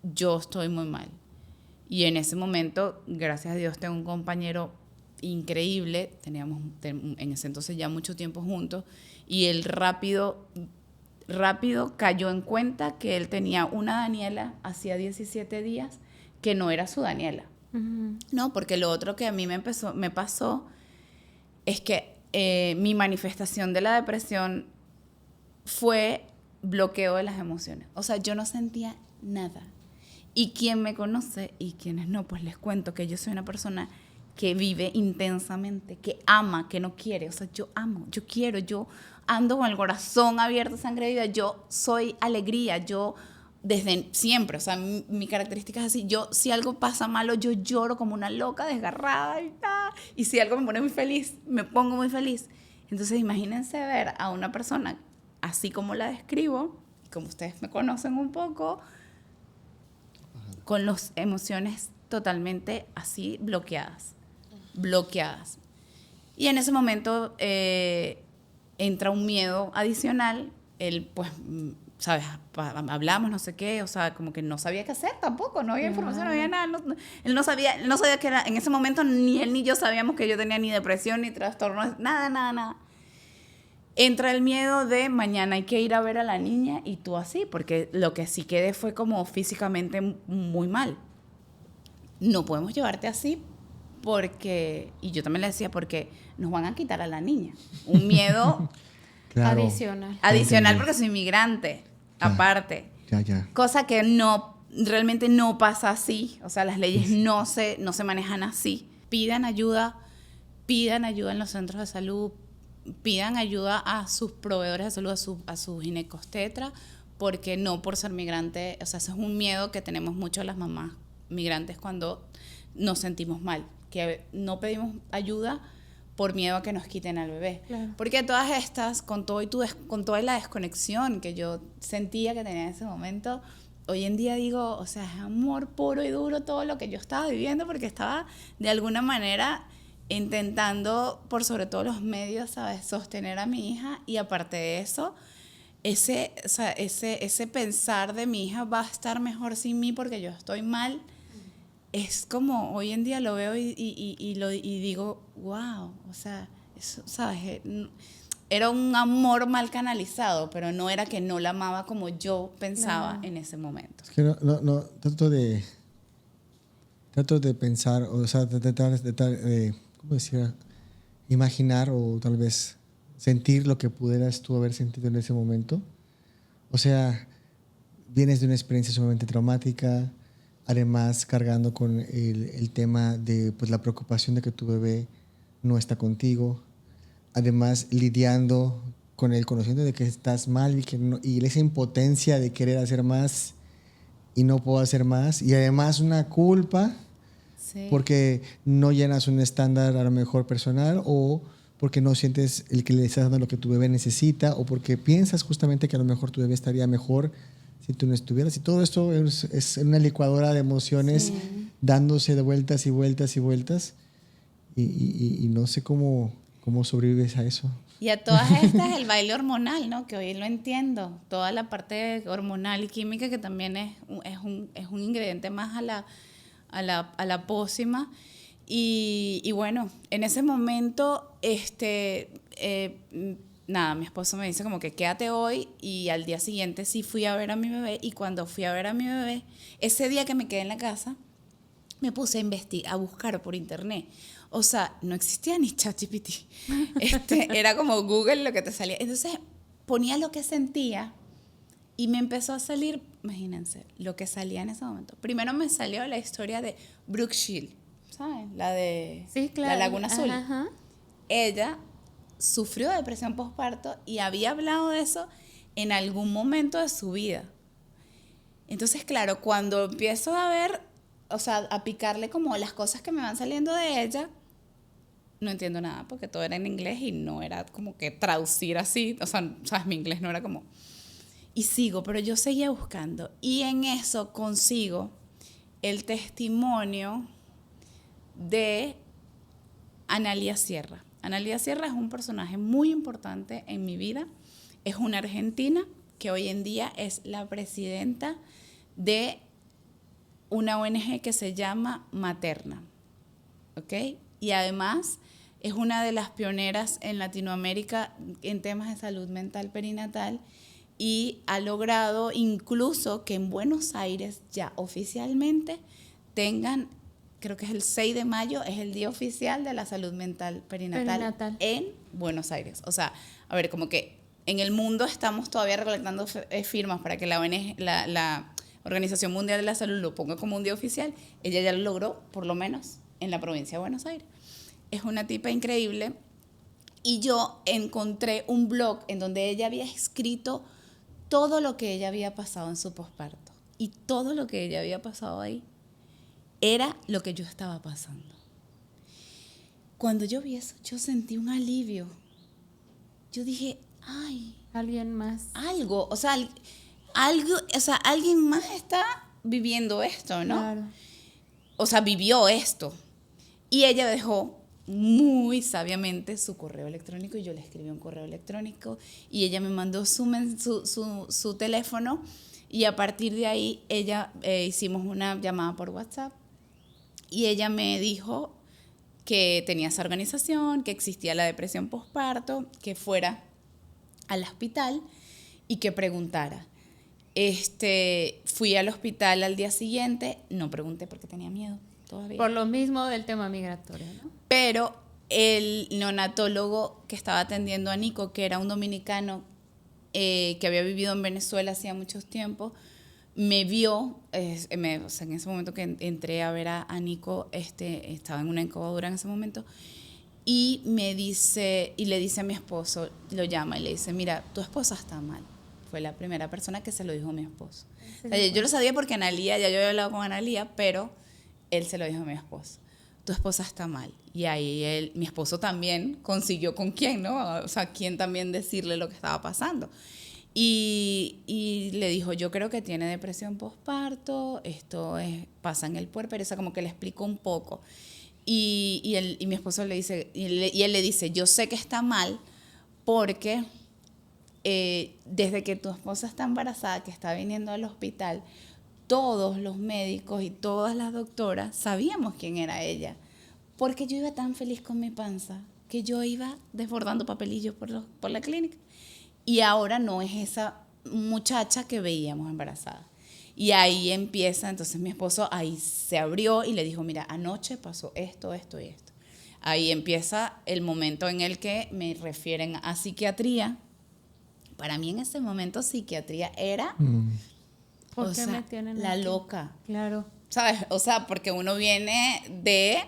Speaker 2: yo estoy muy mal. Y en ese momento, gracias a Dios, tengo un compañero increíble, teníamos en ese entonces ya mucho tiempo juntos, y él rápido cayó en cuenta que él tenía una Daniela hacía 17 días que no era su Daniela. Uh-huh. No, porque lo otro que a mí me pasó es que mi manifestación de la depresión fue bloqueo de las emociones. O sea, yo no sentía nada. Y quien me conoce y quienes no, pues les cuento que yo soy una persona que vive intensamente, que ama, que no quiere. O sea, yo amo, yo quiero, yo ando con el corazón abierto, sangre viva. Yo soy alegría, yo desde siempre, o sea, mi característica es así. Yo, si algo pasa malo, yo lloro como una loca, desgarrada y si algo me pone muy feliz, me pongo muy feliz. Entonces, imagínense ver a una persona así como la describo, como ustedes me conocen un poco, con las emociones totalmente así bloqueadas. Y en ese momento entra un miedo adicional. Él, pues, ¿sabes? Hablamos, no sé qué, o sea, como que no sabía qué hacer tampoco, no había información, no había nada. Él no sabía que era, en ese momento ni él ni yo sabíamos que yo tenía ni depresión, ni trastorno, nada. Entra el miedo de mañana hay que ir a ver a la niña y tú así, porque lo que sí quedé fue como físicamente muy mal. No podemos llevarte así porque, y yo también le decía, porque nos van a quitar a la niña. Un miedo
Speaker 1: claro.
Speaker 2: adicional porque soy inmigrante, aparte.
Speaker 1: Ya.
Speaker 2: Cosa que realmente no pasa así, o sea, las leyes no se manejan así. Pidan ayuda en los centros de salud, pidan ayuda a sus proveedores de salud, a sus ginecobstetras, porque no por ser migrante, o sea, eso es un miedo que tenemos mucho las mamás migrantes cuando nos sentimos mal, que no pedimos ayuda por miedo a que nos quiten al bebé. Claro. Porque todas estas, con toda la desconexión que yo sentía que tenía en ese momento, hoy en día digo, o sea, es amor puro y duro todo lo que yo estaba viviendo, porque estaba de alguna manera intentando, por sobre todo los medios, ¿sabes?, sostener a mi hija. Y aparte de eso, ese pensar de mi hija va a estar mejor sin mí porque yo estoy mal, es como, hoy en día lo veo y digo, wow, o sea, eso, ¿sabes?, era un amor mal canalizado, pero no era que no la amaba como yo pensaba en ese momento.
Speaker 1: Es que no trato de pensar, o sea, de tratar de ¿cómo decir? Imaginar o tal vez sentir lo que pudieras tú haber sentido en ese momento. O sea, vienes de una experiencia sumamente traumática, además cargando con el tema de, pues, la preocupación de que tu bebé no está contigo, además lidiando con el conocimiento de que estás mal y esa impotencia de querer hacer más y no puedo hacer más, y además una culpa. Sí. Porque no llenas un estándar a lo mejor personal, o porque no sientes el que le estás dando lo que tu bebé necesita, o porque piensas justamente que a lo mejor tu bebé estaría mejor si tú no estuvieras. Y todo esto es una licuadora de emociones, sí, dándose de vueltas y vueltas y vueltas. Y no sé cómo sobrevives a eso.
Speaker 2: Y a todas estas el baile hormonal, ¿no? Que hoy lo entiendo. Toda la parte hormonal y química que también es un ingrediente más a la pócima. Y bueno, en ese momento, nada, mi esposo me dice como que quédate hoy, y al día siguiente sí fui a ver a mi bebé. Y cuando fui a ver a mi bebé, ese día que me quedé en la casa, me puse a buscar por internet. O sea, no existía ni ChatGPT. Era como Google lo que te salía. Entonces ponía lo que sentía y me empezó a salir, imagínense, lo que salía en ese momento. Primero me salió la historia de Brooke Shields, ¿saben? La de sí, claro, La Laguna Azul. Ajá. Ella sufrió de depresión postparto y había hablado de eso en algún momento de su vida. Entonces, claro, cuando empiezo a ver, o sea, a picarle como las cosas que me van saliendo de ella, no entiendo nada porque todo era en inglés y no era como que traducir así, o sea, ¿sabes? Mi inglés no era como... Y sigo, pero yo seguía buscando. Y en eso consigo el testimonio de Analía Sierra. Analía Sierra es un personaje muy importante en mi vida. Es una argentina que hoy en día es la presidenta de una ONG que se llama Materna, ¿ok? Y además es una de las pioneras en Latinoamérica en temas de salud mental perinatal y ha logrado incluso que en Buenos Aires ya oficialmente tengan, creo que es el 6 de mayo, es el día oficial de la salud mental perinatal. En Buenos Aires. O sea, a ver, como que en el mundo estamos todavía recolectando firmas para que la ONG, la Organización Mundial de la Salud lo ponga como un día oficial. Ella ya lo logró, por lo menos, en la provincia de Buenos Aires. Es una tipa increíble. Y yo encontré un blog en donde ella había escrito todo lo que ella había pasado en su posparto. Y todo lo que ella había pasado ahí era lo que yo estaba pasando. Cuando yo vi eso, yo sentí un alivio. Yo dije, ay,
Speaker 3: alguien más.
Speaker 2: Algo, o sea, alguien más está viviendo esto, ¿no?
Speaker 3: Claro.
Speaker 2: O sea, vivió esto. Y ella dejó muy sabiamente su correo electrónico y yo le escribí un correo electrónico y ella me mandó su teléfono y a partir de ahí hicimos una llamada por WhatsApp y ella me dijo que tenía esa organización, que existía la depresión postparto, que fuera al hospital y que preguntara. Fui al hospital al día siguiente, no pregunté porque tenía miedo todavía.
Speaker 3: Por lo mismo del tema migratorio, ¿no?
Speaker 2: Pero el neonatólogo que estaba atendiendo a Nico, que era un dominicano que había vivido en Venezuela hacía mucho tiempo, me vio, en ese momento que entré a ver a Nico, estaba en una incubadora en ese momento, y le dice a mi esposo, lo llama y le dice, mira, tu esposa está mal. Fue la primera persona que se lo dijo a mi esposo. O sea, yo lo sabía porque Analía, ya yo había hablado con Analía, pero él se lo dijo a mi esposo. Tu esposa está mal. Y ahí mi esposo también consiguió con quién, ¿no? O sea, quién también decirle lo que estaba pasando. Y le dijo, yo creo que tiene depresión postparto, pasa en el puerperio, o sea, como que le explicó un poco. Y mi esposo le dice, y él le dice, yo sé que está mal porque desde que tu esposa está embarazada, que está viniendo al hospital, todos los médicos y todas las doctoras sabíamos quién era ella, porque yo iba tan feliz con mi panza que yo iba desbordando papelillos por la clínica. Y ahora no es esa muchacha que veíamos embarazada. Y ahí empieza, entonces mi esposo ahí se abrió y le dijo, mira, anoche pasó esto, esto y esto. Ahí empieza el momento en el que me refieren a psiquiatría. Para mí en ese momento psiquiatría era
Speaker 3: ¿Por qué me tienen
Speaker 2: la
Speaker 3: aquí?
Speaker 2: loca.
Speaker 3: Claro.
Speaker 2: ¿Sabes? O sea, porque uno viene de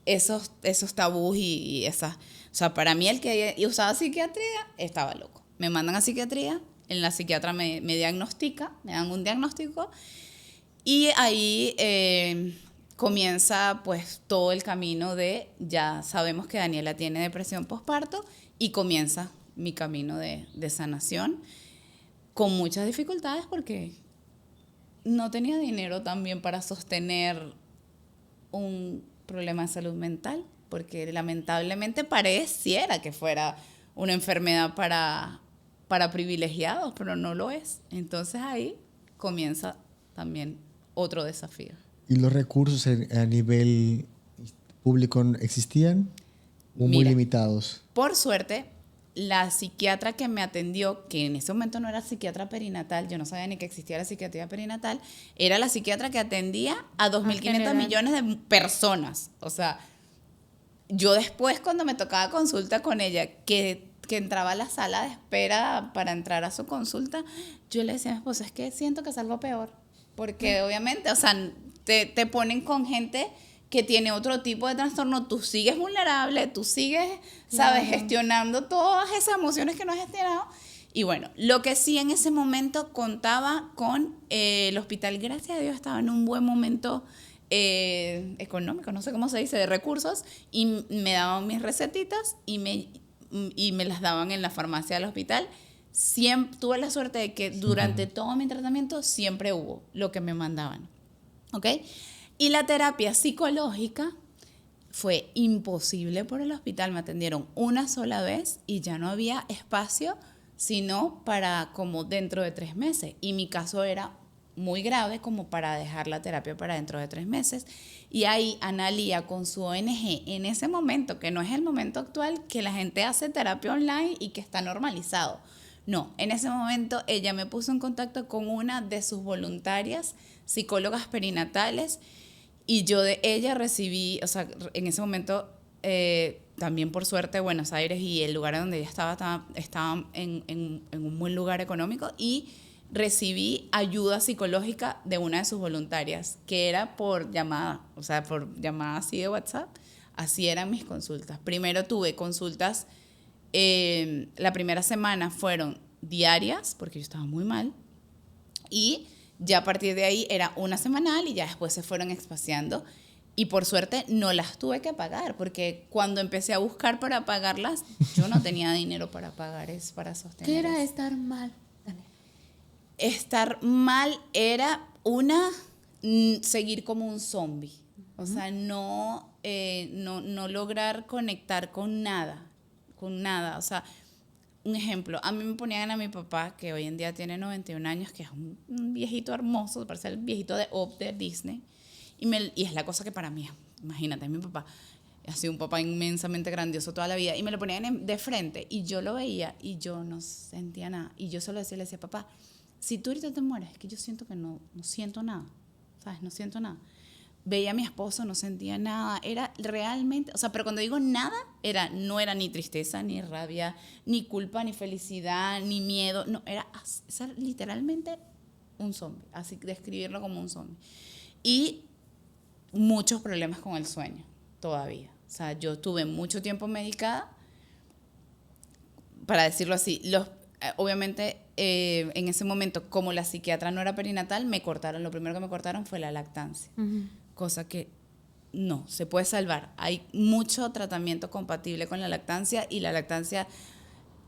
Speaker 2: esos tabús y esas... O sea, para mí el que usaba psiquiatría estaba loco. Me mandan a psiquiatría, en la psiquiatra me diagnostica, me dan un diagnóstico y ahí comienza pues todo el camino de, ya sabemos que Daniela tiene depresión postparto y comienza mi camino de sanación con muchas dificultades porque no tenía dinero también para sostener un problema de salud mental, porque lamentablemente pareciera que fuera una enfermedad para privilegiados, pero no lo es. Entonces ahí comienza también otro desafío.
Speaker 1: ¿Y los recursos a nivel público existían o muy limitados?
Speaker 2: Por suerte, la psiquiatra que me atendió, que en ese momento no era psiquiatra perinatal, yo no sabía ni que existía la psiquiatría perinatal, era la psiquiatra que atendía a 2.500 millones de personas. O sea, yo después cuando me tocaba consulta con ella, que entraba a la sala de espera para entrar a su consulta, yo le decía a mi esposa, es que siento que es algo peor, porque obviamente, o sea, te ponen con gente que tiene otro tipo de trastorno, tú sigues vulnerable, tú sigues, ¿sabes?, gestionando todas esas emociones que no has gestionado. Y bueno, lo que sí en ese momento contaba con el hospital, gracias a Dios, estaba en un buen momento económico, no sé cómo se dice, de recursos, y me daban mis recetitas y me las daban en la farmacia del hospital. Siempre tuve la suerte de que durante todo mi tratamiento siempre hubo lo que me mandaban, ¿ok? Y la terapia psicológica fue imposible por el hospital. Me atendieron una sola vez y ya no había espacio sino para como dentro de 3 meses. Y mi caso era muy grave como para dejar la terapia para dentro de 3 meses. Y ahí Analía con su ONG, en ese momento, que no es el momento actual, que la gente hace terapia online y que está normalizado. No, en ese momento ella me puso en contacto con una de sus voluntarias, psicólogas perinatales, y yo de ella recibí, o sea, en ese momento, también por suerte Buenos Aires y el lugar donde ella estaba en un buen lugar económico, y recibí ayuda psicológica de una de sus voluntarias, que era por llamada, o sea, por llamada así de WhatsApp. Así eran mis consultas. Primero tuve consultas, la primera semana fueron diarias, porque yo estaba muy mal, y ya a partir de ahí era una semanal y ya después se fueron espaciando. Y por suerte no las tuve que pagar, porque cuando empecé a buscar para pagarlas, yo no tenía dinero para pagar eso, para sostener.
Speaker 3: ¿Qué era
Speaker 2: eso.
Speaker 3: estar mal, Daniela?
Speaker 2: Estar mal era seguir como un zombie. O sea, no lograr conectar con nada. O sea, un ejemplo, a mí me ponían a mi papá, que hoy en día tiene 91 años, que es un viejito hermoso, parece el viejito de Up de Disney, y es la cosa que para mí, imagínate, mi papá ha sido un papá inmensamente grandioso toda la vida, y me lo ponían de frente, y yo lo veía, y yo no sentía nada, y yo solo le decía, papá, si tú ahorita te mueres, es que yo siento que no siento nada, ¿sabes? No siento nada. Veía a mi esposo, no sentía nada, era realmente, o sea, pero cuando digo nada, no era ni tristeza, ni rabia, ni culpa, ni felicidad, ni miedo, no, era literalmente un zombie, así describirlo como un zombie. Y muchos problemas con el sueño, todavía. O sea, yo tuve mucho tiempo medicada, para decirlo así, obviamente en ese momento, como la psiquiatra no era perinatal, lo primero que me cortaron fue la lactancia. Uh-huh. Cosa que no, se puede salvar. Hay mucho tratamiento compatible con la lactancia, y la lactancia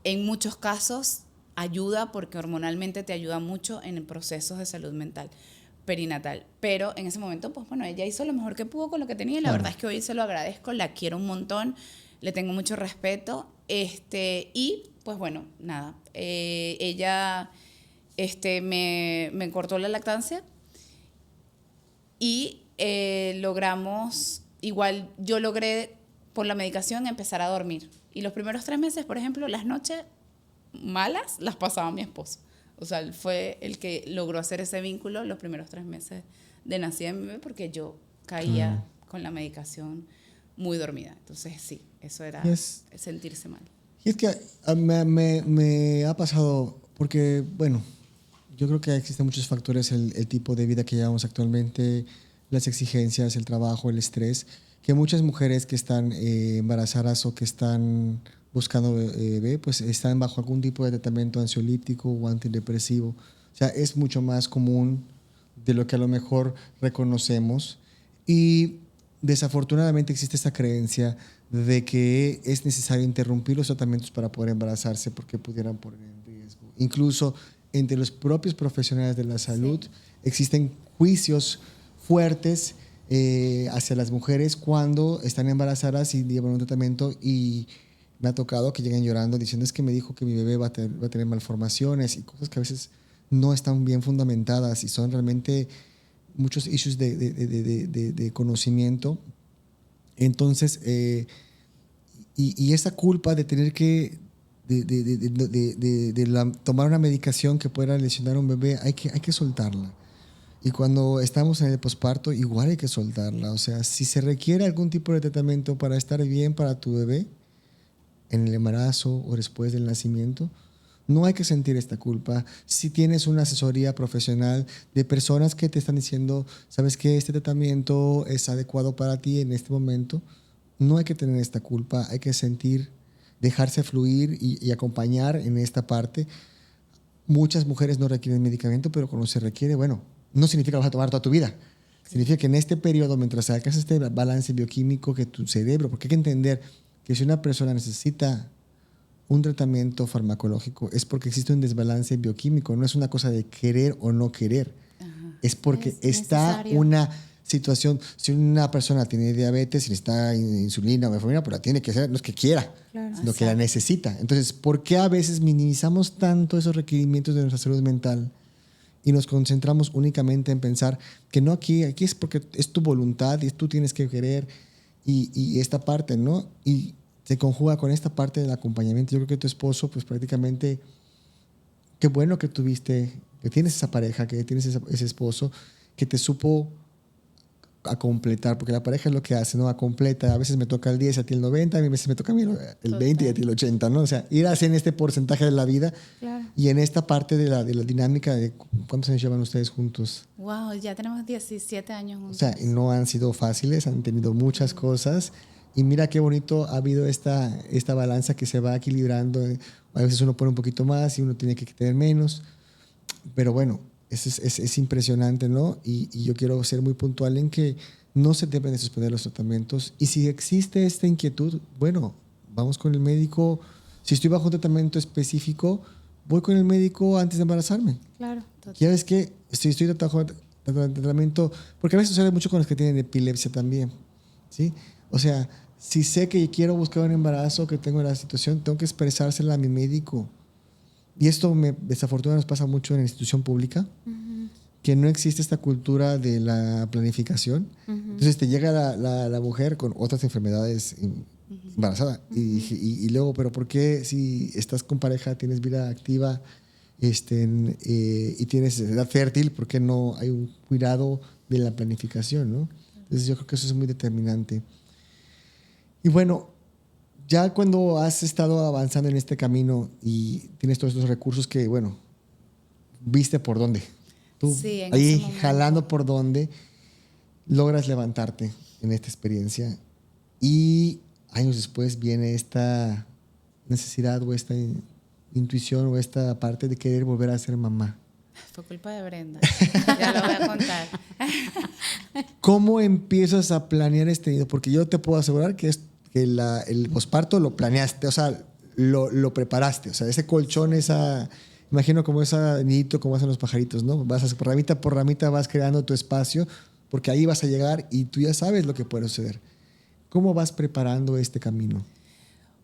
Speaker 2: en muchos casos ayuda porque hormonalmente te ayuda mucho en procesos de salud mental perinatal. Pero en ese momento, pues bueno, ella hizo lo mejor que pudo con lo que tenía, y la verdad es que hoy se lo agradezco, la quiero un montón, le tengo mucho respeto, y pues bueno, nada, ella me cortó la lactancia, y logramos, igual yo logré por la medicación empezar a dormir, y los primeros 3 meses, por ejemplo, las noches malas las pasaba mi esposo. O sea, él fue el que logró hacer ese vínculo los primeros 3 meses de nacida de mi bebé, porque yo caía con la medicación muy dormida. Entonces sí, eso era sentirse mal.
Speaker 1: Y es que me ha pasado, porque bueno, yo creo que existen muchos factores, el tipo de vida que llevamos actualmente, las exigencias, el trabajo, el estrés, que muchas mujeres que están embarazadas o que están buscando bebé, pues están bajo algún tipo de tratamiento ansiolítico o antidepresivo. O sea, es mucho más común de lo que a lo mejor reconocemos, y desafortunadamente existe esta creencia de que es necesario interrumpir los tratamientos para poder embarazarse porque pudieran poner en riesgo. Incluso entre los propios profesionales de la salud existen juicios fuertes hacia las mujeres cuando están embarazadas y llevan un tratamiento, y me ha tocado que lleguen llorando diciendo es que me dijo que mi bebé va a tener malformaciones, y cosas que a veces no están bien fundamentadas y son realmente muchos issues de conocimiento. Entonces, y esa culpa de tener que tomar una medicación que pueda lesionar a un bebé, hay que soltarla. Y cuando estamos en el posparto, igual hay que soltarla. O sea, si se requiere algún tipo de tratamiento para estar bien para tu bebé, en el embarazo o después del nacimiento, no hay que sentir esta culpa. Si tienes una asesoría profesional de personas que te están diciendo, sabes que este tratamiento es adecuado para ti en este momento, no hay que tener esta culpa, hay que sentir, dejarse fluir y acompañar en esta parte. Muchas mujeres no requieren medicamento, pero cuando se requiere, bueno, no significa que vas a tomar toda tu vida. Significa que en este periodo, mientras alcanzas este balance bioquímico que tu cerebro, porque hay que entender que si una persona necesita un tratamiento farmacológico es porque existe un desbalance bioquímico, no es una cosa de querer o no querer. Ajá. Es porque está necesario. Una situación. Si una persona tiene diabetes y necesita insulina o metformina, pues la tiene que hacer, no es que quiera,
Speaker 3: Claro.
Speaker 1: sino que la necesita. Entonces, ¿por qué a veces minimizamos tanto esos requerimientos de nuestra salud mental y nos concentramos únicamente en pensar que no, aquí es porque es tu voluntad y tú tienes que querer y esta parte, ¿no? Y se conjuga con esta parte del acompañamiento. Yo creo que tu esposo, pues prácticamente, qué bueno que tienes esa pareja, que tienes ese esposo que te supo a completar, porque la pareja es lo que hace, ¿no? A completa. A veces me toca el 10, a ti el 90, a veces me toca a mí el 20 y a ti el 80, ¿no? O sea, ir así en este porcentaje de la vida.
Speaker 3: Claro.
Speaker 1: Y en esta parte de la dinámica de cuántos años llevan ustedes juntos.
Speaker 2: Wow, ya tenemos 17 años
Speaker 1: O
Speaker 2: juntos.
Speaker 1: sea, no han sido fáciles, han tenido muchas cosas. Y mira qué bonito ha habido esta balanza que se va equilibrando. A veces uno pone un poquito más y uno tiene que tener menos. Pero bueno, es impresionante, ¿no? Y yo quiero ser muy puntual en que no se deben de suspender los tratamientos. Y si existe esta inquietud, bueno, vamos con el médico. Si estoy bajo un tratamiento específico, voy con el médico antes de embarazarme.
Speaker 3: Claro.
Speaker 1: Ya ves que si estoy bajo tratamiento, porque a veces sucede mucho con los que tienen epilepsia también, ¿sí? O sea, si sé que quiero buscar un embarazo, que tengo la situación, tengo que expresársela a mi médico. Y esto desafortunadamente nos pasa mucho en la institución pública, que no existe esta cultura de la planificación. Entonces te llega la mujer con otras enfermedades embarazada y luego, pero ¿por qué si estás con pareja, tienes vida activa y tienes edad fértil, por qué no hay un cuidado de la planificación, ¿no? Entonces yo creo que eso es muy determinante. Y bueno, ya cuando has estado avanzando en este camino y tienes todos estos recursos que, bueno, viste por dónde. Tú
Speaker 2: Sí, en
Speaker 1: ahí
Speaker 2: ese momento.
Speaker 1: jalando por dónde logras levantarte en esta experiencia y años después viene esta necesidad o esta intuición o esta parte de querer volver a ser mamá.
Speaker 2: Fue culpa de Brenda. Ya lo voy a contar.
Speaker 1: ¿Cómo empiezas a planear este nido? Porque yo te puedo asegurar que el posparto lo planeaste, o sea, lo preparaste. O sea, ese colchón, imagino como ese nidito, como hacen los pajaritos, ¿no? Por ramita vas creando tu espacio, porque ahí vas a llegar y tú ya sabes lo que puede suceder. ¿Cómo vas preparando este camino?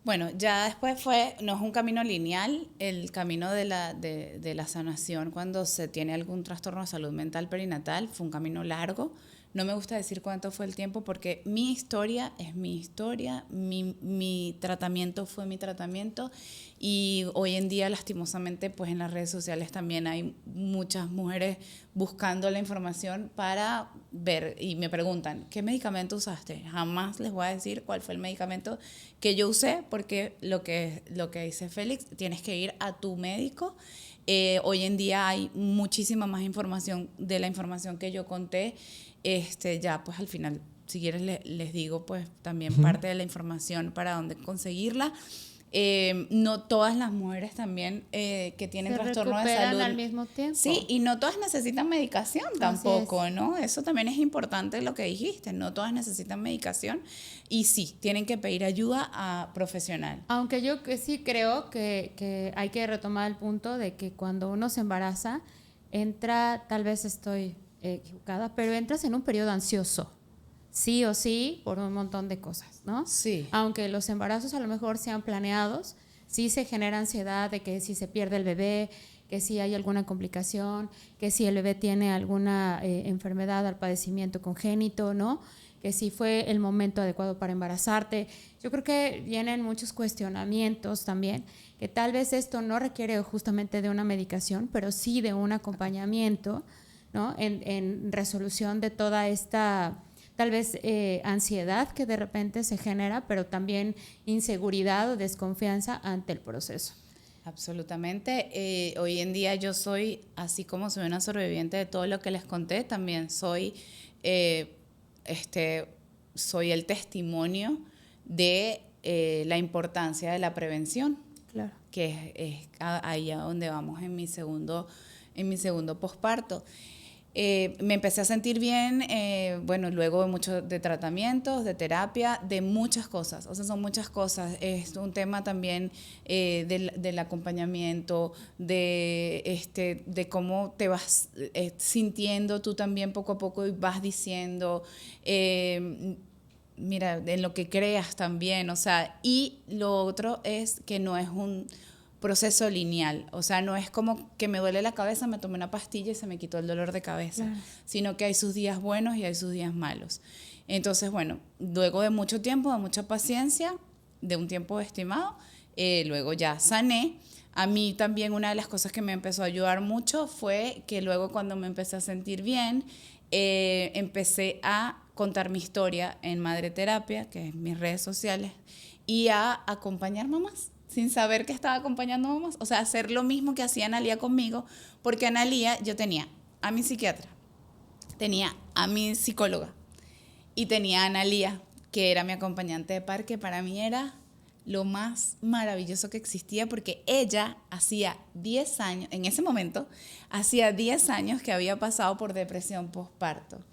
Speaker 2: Bueno, ya después no es un camino lineal, el camino de la sanación cuando se tiene algún trastorno de salud mental perinatal fue un camino largo. No me gusta decir cuánto fue el tiempo porque mi historia es mi historia, mi tratamiento fue mi tratamiento y hoy en día lastimosamente pues en las redes sociales también hay muchas mujeres buscando la información para ver y me preguntan, ¿qué medicamento usaste? Jamás les voy a decir cuál fue el medicamento que yo usé porque lo que dice Félix, tienes que ir a tu médico. Hoy en día hay muchísima más información de la información que yo conté. Ya pues al final, si quieres les digo pues también parte de la información para dónde conseguirla. No todas las mujeres también que tienen trastorno de salud
Speaker 3: al mismo tiempo.
Speaker 2: Sí, y no todas necesitan medicación tampoco, ¿no? Eso también es importante lo que dijiste, no todas necesitan medicación y sí, tienen que pedir ayuda a profesional.
Speaker 3: Aunque yo sí creo que hay que retomar el punto de que cuando uno se embaraza, tal vez estoy equivocada, pero entras en un periodo ansioso, sí o sí, por un montón de cosas, ¿no?
Speaker 2: Sí.
Speaker 3: Aunque los embarazos a lo mejor sean planeados, sí se genera ansiedad de que si se pierde el bebé, que si hay alguna complicación, que si el bebé tiene alguna enfermedad al padecimiento congénito, ¿no? Que si fue el momento adecuado para embarazarte. Yo creo que vienen muchos cuestionamientos también, que tal vez esto no requiere justamente de una medicación, pero sí de un acompañamiento, ¿no? En resolución de toda esta tal vez ansiedad que de repente se genera, pero también inseguridad o desconfianza ante el proceso.
Speaker 2: Absolutamente. Hoy en día yo soy, así como soy una sobreviviente de todo lo que les conté, también soy el testimonio de la importancia de la prevención,
Speaker 3: Claro.
Speaker 2: que es ahí a donde vamos en mi segundo posparto. Me empecé a sentir bien, bueno, luego de mucho de tratamientos, de terapia, de muchas cosas. O sea, son muchas cosas. Es un tema también del acompañamiento, de cómo te vas sintiendo tú también poco a poco y vas diciendo, mira, en lo que creas también. O sea, y lo otro es que no es un proceso lineal, o sea, no es como que me duele la cabeza, me tomé una pastilla y se me quitó el dolor de cabeza, claro, sino que hay sus días buenos y hay sus días malos. Entonces, bueno, luego de mucho tiempo, de mucha paciencia, de un tiempo estimado, luego ya sané. A mí también una de las cosas que me empezó a ayudar mucho fue que luego cuando me empecé a sentir bien, empecé a contar mi historia en Madre Terapia, que es mis redes sociales, y a acompañar mamás sin saber que estaba acompañando mamás. O sea, hacer lo mismo que hacía Analía conmigo, porque Analía, yo tenía a mi psiquiatra, tenía a mi psicóloga y tenía a Analía, que era mi acompañante de par, que para mí era lo más maravilloso que existía, porque ella hacía 10 años, en ese momento, hacía 10 años que había pasado por depresión postparto.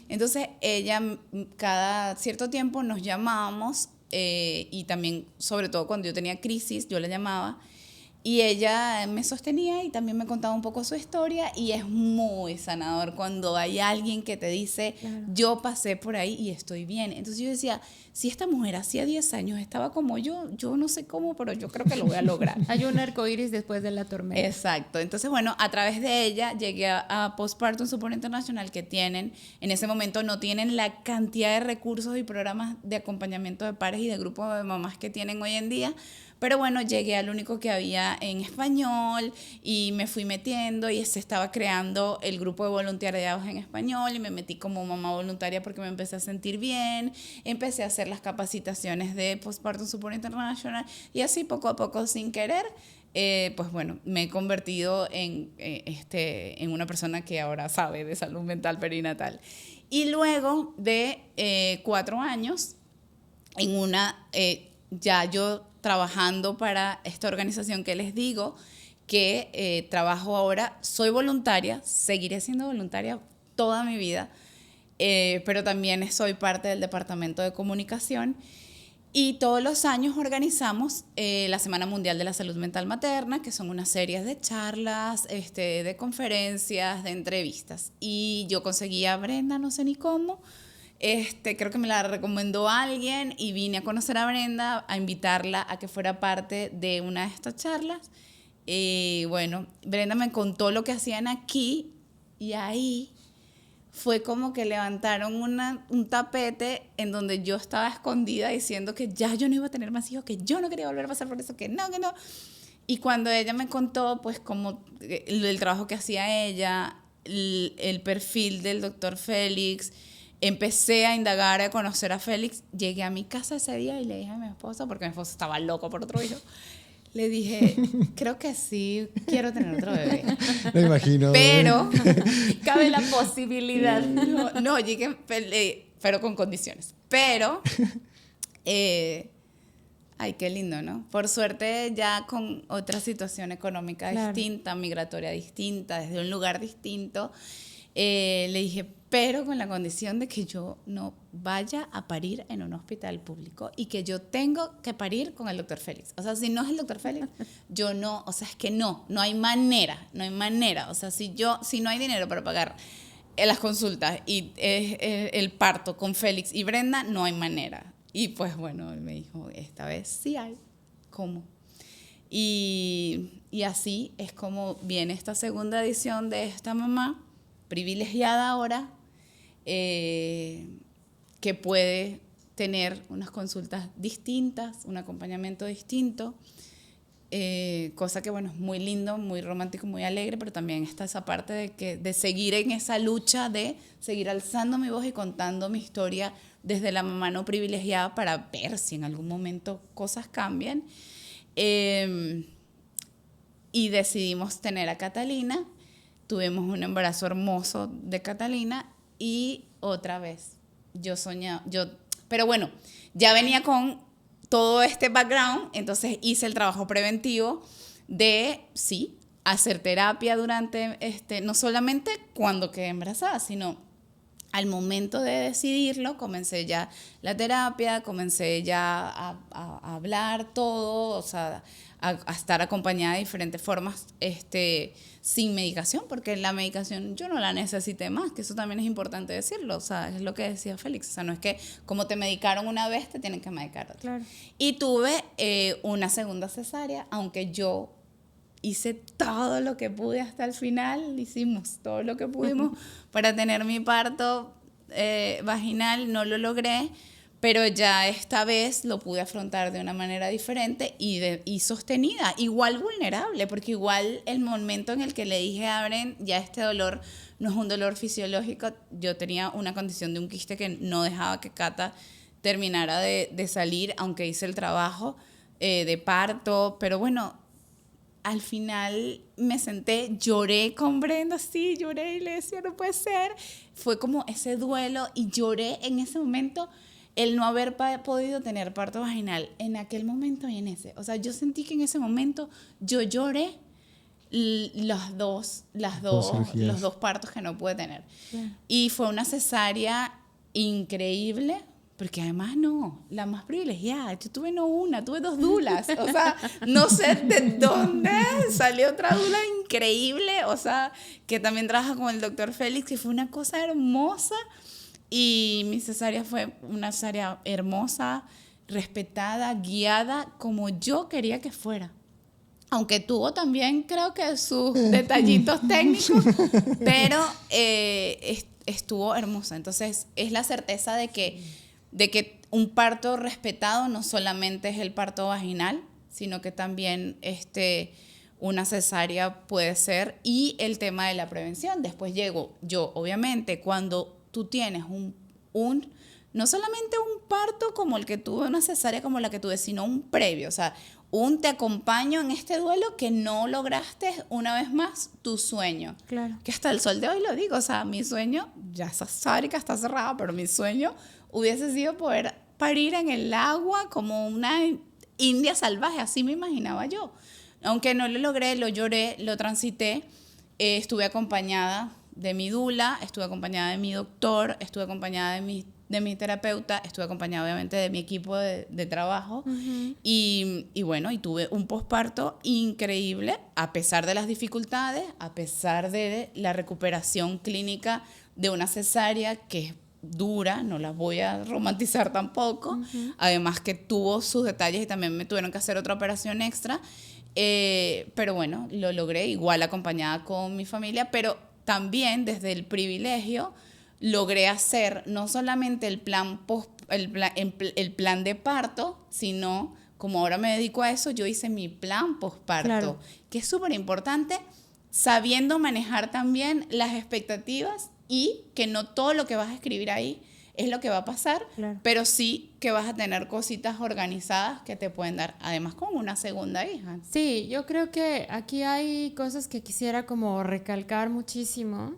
Speaker 2: Entonces, ella cada cierto tiempo nos llamábamos, y también, sobre todo cuando yo tenía crisis, yo la llamaba y ella me sostenía y también me contaba un poco su historia, y es muy sanador cuando hay alguien que te dice, claro, yo pasé por ahí y estoy bien. Entonces yo decía, si esta mujer hacía 10 años estaba como yo no sé cómo, pero yo creo que lo voy a lograr.
Speaker 3: Hay un arcoíris después de la tormenta.
Speaker 2: Exacto. Entonces, bueno, a través de ella llegué a Postpartum Support International, que tienen, en ese momento no tienen la cantidad de recursos y programas de acompañamiento de pares y de grupos de mamás que tienen hoy en día. Pero bueno, llegué al único que había en español y me fui metiendo, y se estaba creando el grupo de voluntariados en español, y me metí como mamá voluntaria porque me empecé a sentir bien, empecé a hacer las capacitaciones de Postpartum Support International, y así poco a poco, sin querer, pues bueno, me he convertido en una persona que ahora sabe de salud mental perinatal. Y luego de 4 años, ya yo trabajando para esta organización que les digo, que trabajo ahora, soy voluntaria, seguiré siendo voluntaria toda mi vida, pero también soy parte del departamento de comunicación, y todos los años organizamos la Semana Mundial de la Salud Mental Materna, que son unas series de charlas, de conferencias, de entrevistas, y yo conseguí a Brenda, no sé ni cómo, creo que me la recomendó alguien, y vine a conocer a Brenda, a invitarla a que fuera parte de una de estas charlas. Y bueno, Brenda me contó lo que hacían aquí, y ahí fue como que levantaron un tapete en donde yo estaba escondida diciendo que ya yo no iba a tener más hijos, que yo no quería volver a pasar por eso, que no. Y cuando ella me contó, pues, como el trabajo que hacía ella, el perfil del doctor Félix, empecé a indagar, a conocer a Félix. Llegué a mi casa ese día y le dije a mi esposo, porque mi esposo estaba loco por otro hijo, le dije, creo que sí, quiero tener otro bebé.
Speaker 1: Me imagino.
Speaker 2: Pero
Speaker 3: cabe la posibilidad.
Speaker 2: No, llegué, pero con condiciones. Pero, ay, qué lindo, ¿no? Por suerte, ya con otra situación económica, claro, distinta, migratoria distinta, desde un lugar distinto, le dije, pero con la condición de que yo no vaya a parir en un hospital público, y que yo tengo que parir con el doctor Félix. O sea, si no es el doctor Félix, yo no, o sea, es que no hay manera. O sea, si no hay dinero para pagar las consultas y el parto con Félix y Brenda, no hay manera. Y pues bueno, él me dijo, esta vez sí hay. ¿Cómo? Y así es como viene esta segunda edición de esta mamá privilegiada ahora, que puede tener unas consultas distintas, un acompañamiento distinto, cosa que, bueno, es muy lindo, muy romántico, muy alegre, pero también está esa parte de seguir en esa lucha, de seguir alzando mi voz y contando mi historia desde la mamá no privilegiada, para ver si en algún momento cosas cambian. Y decidimos tener a Catalina. Tuvimos un embarazo hermoso de Catalina, y otra vez pero bueno, ya venía con todo este background, entonces hice el trabajo preventivo de, sí, hacer terapia durante, no solamente cuando quedé embarazada, sino al momento de decidirlo, comencé ya la terapia, comencé ya a hablar todo, o sea, a estar acompañada de diferentes formas, sin medicación, porque la medicación yo no la necesité más, que eso también es importante decirlo, o sea, es lo que decía Félix, o sea, no es que como te medicaron una vez, te tienen que medicar otra.
Speaker 3: Claro.
Speaker 2: Y tuve una segunda cesárea, aunque yo hice todo lo que pude hasta el final, hicimos todo lo que pudimos para tener mi parto vaginal, no lo logré, pero ya esta vez lo pude afrontar de una manera diferente y sostenida, igual vulnerable, porque igual el momento en el que le dije a Abren, ya este dolor no es un dolor fisiológico, yo tenía una condición de un quiste que no dejaba que Cata terminara de salir, aunque hice el trabajo de parto, pero bueno, al final me senté, lloré con Brenda, sí, lloré y le decía, no puede ser. Fue como ese duelo y lloré en ese momento el no haber podido tener parto vaginal en aquel momento y en ese. O sea, yo sentí que en ese momento yo lloré los dos partos que no pude tener. Yeah. Y fue una cesárea increíble. Porque además no, la más privilegiada, yo tuve no una, tuve 2 dulas, o sea, no sé de dónde salió otra dula increíble, o sea, que también trabaja con el doctor Félix, que fue una cosa hermosa, y mi cesárea fue una cesárea hermosa, respetada, guiada, como yo quería que fuera. Aunque tuvo también, creo que sus detallitos técnicos, pero estuvo hermosa. Entonces, es la certeza de que un parto respetado no solamente es el parto vaginal, sino que también una cesárea puede ser, y el tema de la prevención. Después llego yo, obviamente, cuando tú tienes no solamente un parto como el que tuve, una cesárea como la que tuve, sino un previo, o sea, te acompaño en este duelo que no lograste una vez más tu sueño.
Speaker 3: Claro.
Speaker 2: Que hasta el sol de hoy lo digo, o sea, mi sueño, ya esa fábrica está cerrada, pero mi sueño hubiese sido poder parir en el agua como una india salvaje, así me imaginaba yo. Aunque no lo logré, lo lloré, lo transité, estuve acompañada de mi dula, estuve acompañada de mi doctor, estuve acompañada de mi terapeuta, estuve acompañada obviamente de mi equipo de trabajo. Uh-huh. y bueno, y tuve un posparto increíble, a pesar de las dificultades, a pesar de la recuperación clínica de una cesárea que es dura, no las voy a romantizar tampoco, uh-huh. Además que tuvo sus detalles y también me tuvieron que hacer otra operación extra, pero bueno, lo logré, igual acompañada con mi familia, pero también desde el privilegio logré hacer no solamente el plan de parto, sino como ahora me dedico a eso, yo hice mi plan posparto, claro. Que es súper importante, sabiendo manejar también las expectativas y que no todo lo que vas a escribir ahí es lo que va a pasar, claro. Pero sí que vas a tener cositas organizadas que te pueden dar, además con una segunda hija.
Speaker 3: Sí, yo creo que aquí hay cosas que quisiera como recalcar muchísimo,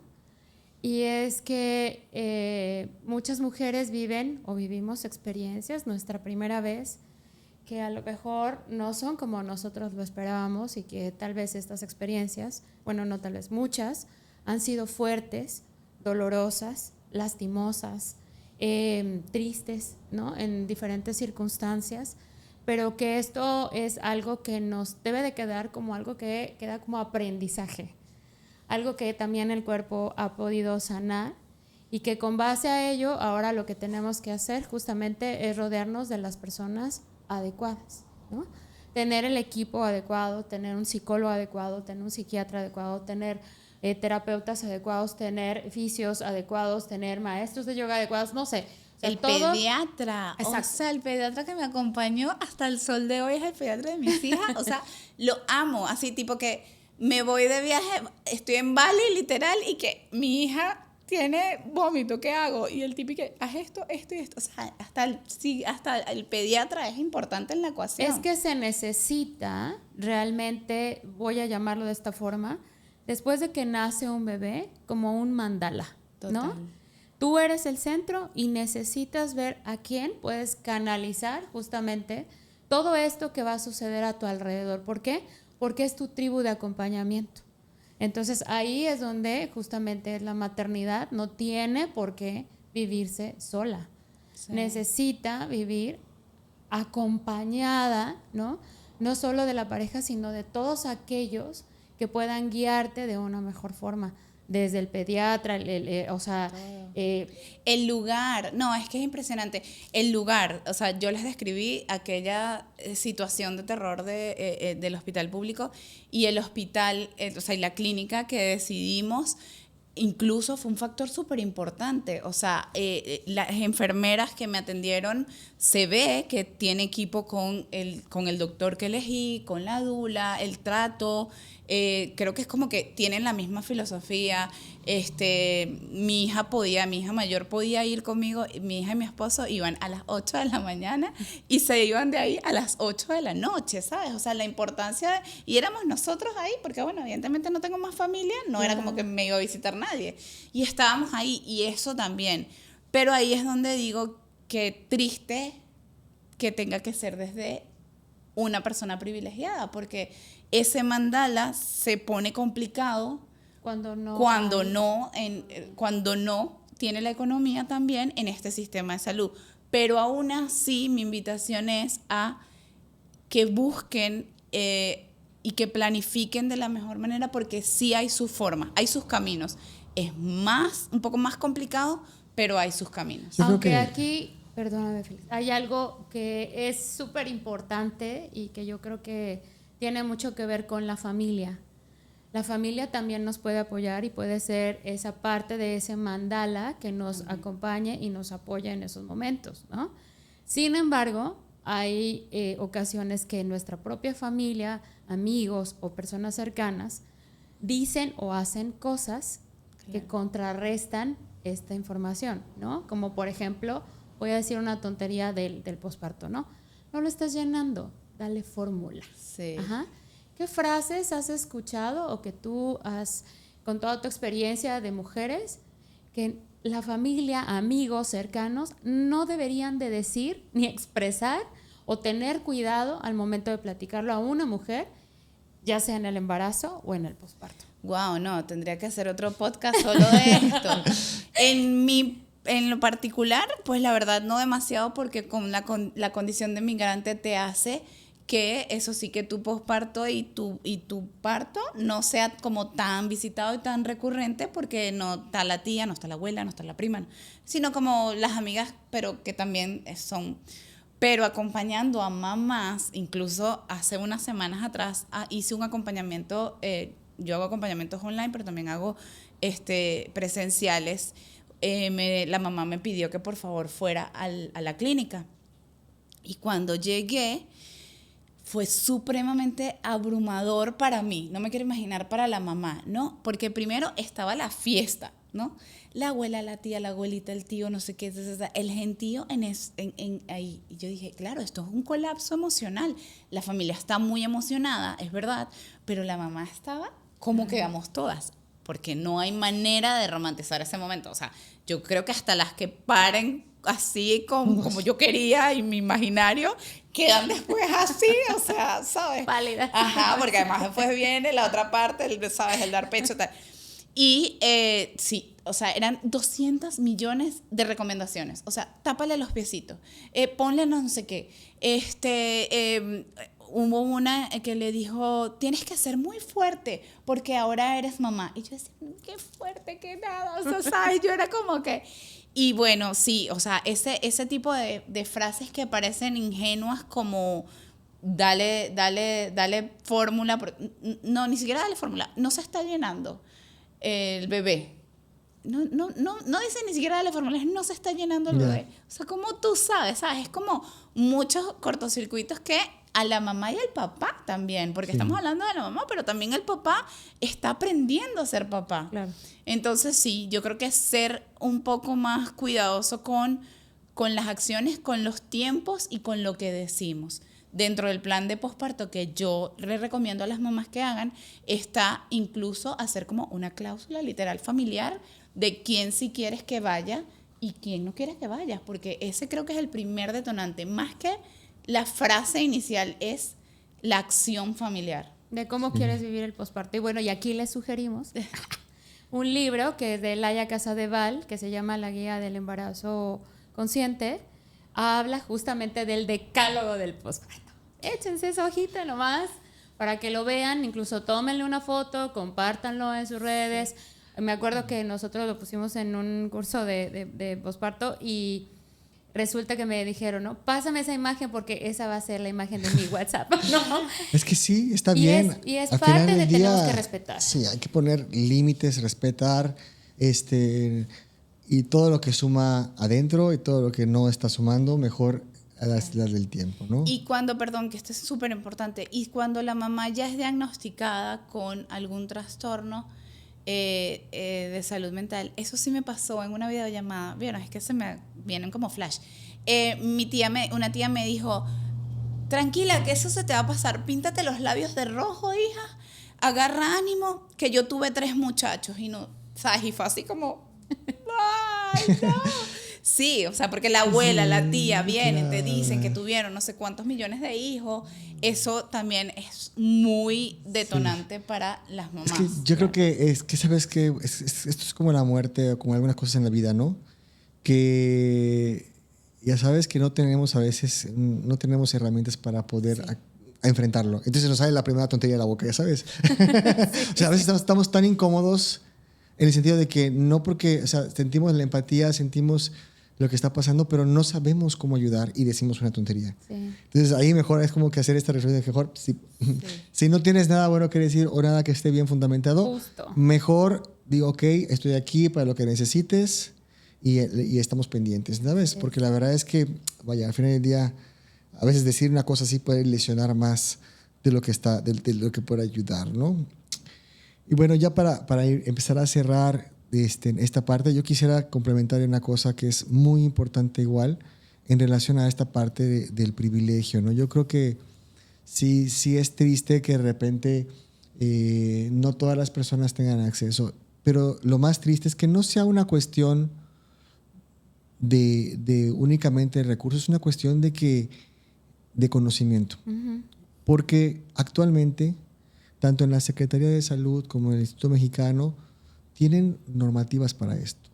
Speaker 3: y es que muchas mujeres viven o vivimos experiencias, nuestra primera vez, que a lo mejor no son como nosotros lo esperábamos, y que tal vez estas experiencias, bueno, no tal vez, muchas, han sido fuertes, dolorosas, lastimosas, tristes, ¿no? En diferentes circunstancias, pero que esto es algo que nos debe de quedar como algo que queda como aprendizaje, algo que también el cuerpo ha podido sanar, y que con base a ello ahora lo que tenemos que hacer justamente es rodearnos de las personas adecuadas, ¿no? Tener el equipo adecuado, tener un psicólogo adecuado, tener un psiquiatra adecuado, tener terapeutas adecuados, tener fisios adecuados, tener maestros de yoga adecuados, no sé.
Speaker 2: O sea, el pediatra, exacto. O sea, el pediatra que me acompañó hasta el sol de hoy es el pediatra de mis hijas, o sea, lo amo, así tipo que me voy de viaje, estoy en Bali literal, y que mi hija tiene vómito, ¿qué hago? Y el tipo que haz esto y esto, o sea, hasta el pediatra es importante en la ecuación.
Speaker 3: Es que se necesita realmente, voy a llamarlo de esta forma, después de que nace un bebé, como un mandala, total, ¿no? Tú eres el centro y necesitas ver a quién puedes canalizar justamente todo esto que va a suceder a tu alrededor. ¿Por qué? Porque es tu tribu de acompañamiento. Entonces ahí es donde justamente la maternidad no tiene por qué vivirse sola. Sí. Necesita vivir acompañada, ¿no? No solo de la pareja, sino de todos aquellos que puedan guiarte de una mejor forma. Desde el pediatra, o sea...
Speaker 2: el lugar, no, es que es impresionante. El lugar, o sea, yo les describí aquella situación de terror del hospital público y el hospital, o sea, y la clínica que decidimos, incluso fue un factor súper importante. O sea, las enfermeras que me atendieron, se ve que tiene equipo con el doctor que elegí, con la dula, el trato. Creo que es como que tienen la misma filosofía. Mi hija mayor podía ir conmigo, mi hija y mi esposo iban a las 8 de la mañana y se iban de ahí a las 8 de la noche, ¿sabes? O sea, la importancia, y éramos nosotros ahí, porque bueno, evidentemente no tengo más familia, no era como que me iba a visitar nadie, y estábamos ahí, y eso también, pero ahí es donde digo que triste que tenga que ser desde una persona privilegiada, porque ese mandala se pone complicado cuando no tiene la economía también en este sistema de salud. Pero aún así, mi invitación es a que busquen y que planifiquen de la mejor manera, porque sí hay su forma, hay sus caminos. Es un poco más complicado, pero hay sus caminos.
Speaker 3: Aunque aquí, perdóname, Félix, hay algo que es súper importante y que yo creo que tiene mucho que ver con la familia. La familia también nos puede apoyar y puede ser esa parte de ese mandala que nos acompañe y nos apoya en esos momentos, ¿no? Sin embargo, hay ocasiones que nuestra propia familia, amigos o personas cercanas dicen o hacen cosas que contrarrestan esta información, ¿no? Como por ejemplo, voy a decir una tontería del posparto, ¿no? No lo estás llenando, dale fórmula.
Speaker 2: Sí.
Speaker 3: Ajá. ¿Qué frases has escuchado o que tú has, con toda tu experiencia de mujeres, que la familia, amigos, cercanos, no deberían de decir ni expresar o tener cuidado al momento de platicarlo a una mujer, ya sea en el embarazo o en el posparto?
Speaker 2: Wow, no, tendría que hacer otro podcast solo de esto. En lo particular, pues la verdad no demasiado, porque con la condición de migrante te hace que eso sí, que tu posparto y tu parto no sea como tan visitado y tan recurrente, porque no está la tía, no está la abuela, no está la prima, sino como las amigas, pero que también son... Pero acompañando a mamás, incluso hace unas semanas atrás hice un acompañamiento, yo hago acompañamientos online, pero también hago presenciales. La mamá me pidió que por favor fuera a la clínica. Y cuando llegué, fue supremamente abrumador para mí. No me quiero imaginar para la mamá, ¿no? Porque primero estaba la fiesta, ¿no? La abuela, la tía, la abuelita, el tío, no sé qué, el gentío ahí. Y yo dije, claro, esto es un colapso emocional. La familia está muy emocionada, es verdad, pero la mamá estaba como quedamos todas, porque no hay manera de romantizar ese momento. O sea, yo creo que hasta las que paren así como yo quería y mi imaginario, quedan después así, o sea, ¿sabes?
Speaker 3: Válida.
Speaker 2: Ajá, porque además después viene la otra parte, ¿sabes? El dar pecho, tal. Y sí, o sea, eran 200 millones de recomendaciones. O sea, tápale los piecitos, ponle no sé qué. Hubo una que le dijo, tienes que ser muy fuerte porque ahora eres mamá. Y yo decía, qué fuerte, qué nada. O sea, ¿sabes? Yo era como que... Y bueno, sí, o sea, ese tipo de frases que parecen ingenuas, como dale fórmula. No, ni siquiera dale fórmula. No se está llenando el bebé. No dice ni siquiera dale fórmula, no se está llenando el bebé. O sea, como tú sabes, es como muchos cortocircuitos que a la mamá y al papá también, porque estamos hablando de la mamá, pero también el papá está aprendiendo a ser papá.
Speaker 3: Claro.
Speaker 2: Entonces sí, yo creo que ser un poco más cuidadoso con las acciones, con los tiempos y con lo que decimos. Dentro del plan de posparto que yo le recomiendo a las mamás que hagan, está incluso hacer como una cláusula literal familiar de quién sí quieres que vaya y quién no quieres que vaya, porque ese creo que es el primer detonante, más que la frase inicial, es la acción familiar.
Speaker 3: de cómo quieres vivir el posparto. Y bueno, y aquí les sugerimos un libro que es de Laia Casadeval, que se llama La Guía del Embarazo Consciente. Habla justamente del decálogo del posparto. Échense esa hojita nomás para que lo vean, incluso tómenle una foto, compártanlo en sus redes. Me acuerdo que nosotros lo pusimos en un curso de posparto y resulta que me dijeron, ¿no? Pásame esa imagen porque esa va a ser la imagen de mi WhatsApp, ¿no?
Speaker 1: Es que sí, está bien.
Speaker 3: Y es
Speaker 1: Al
Speaker 3: parte
Speaker 1: final
Speaker 3: de
Speaker 1: del día,
Speaker 3: tenemos que respetar.
Speaker 1: Sí, hay que poner límites, respetar, y todo lo que suma adentro y todo lo que no está sumando, mejor darle el tiempo, ¿no?
Speaker 2: Y cuando, perdón, que esto es súper importante, y cuando la mamá ya es diagnosticada con algún trastorno de salud mental, eso sí me pasó en una videollamada, vieron, es que se me vienen como flash. Una tía me dijo, tranquila, que eso se te va a pasar, píntate los labios de rojo, hija, agarra ánimo, que yo tuve 3 muchachos, y no, ¿sabes? Y fue así como, ay, no. Sí, o sea, porque la abuela, la tía vienen, te dicen que tuvieron no sé cuántos millones de hijos. Eso también es muy detonante para las mamás.
Speaker 1: Es que yo creo que sabes que esto es como la muerte o como algunas cosas en la vida, ¿no? Que ya sabes que no tenemos herramientas para poder a enfrentarlo. Entonces nos sale la primera tontería de la boca, ya sabes. O sea, a veces estamos tan incómodos en el sentido de que no porque, o sea, sentimos la empatía, sentimos lo que está pasando, pero no sabemos cómo ayudar y decimos una tontería. Sí. Entonces ahí mejor es como que hacer esta reflexión de que mejor, si no tienes nada bueno que decir o nada que esté bien fundamentado, mejor digo, ok, estoy aquí para lo que necesites y estamos pendientes, ¿sabes? Sí. Porque la verdad es que, vaya, al final del día, a veces decir una cosa así puede lesionar más de lo que puede ayudar, ¿no? Y bueno, ya para empezar a cerrar esta parte, yo quisiera complementar una cosa que es muy importante igual en relación a esta parte del privilegio, ¿no? Yo creo que sí es triste que de repente no todas las personas tengan acceso, pero lo más triste es que no sea una cuestión de únicamente recursos, es una cuestión de conocimiento. Uh-huh. Porque actualmente, tanto en la Secretaría de Salud como en el Instituto Mexicano, tienen normativas para esto.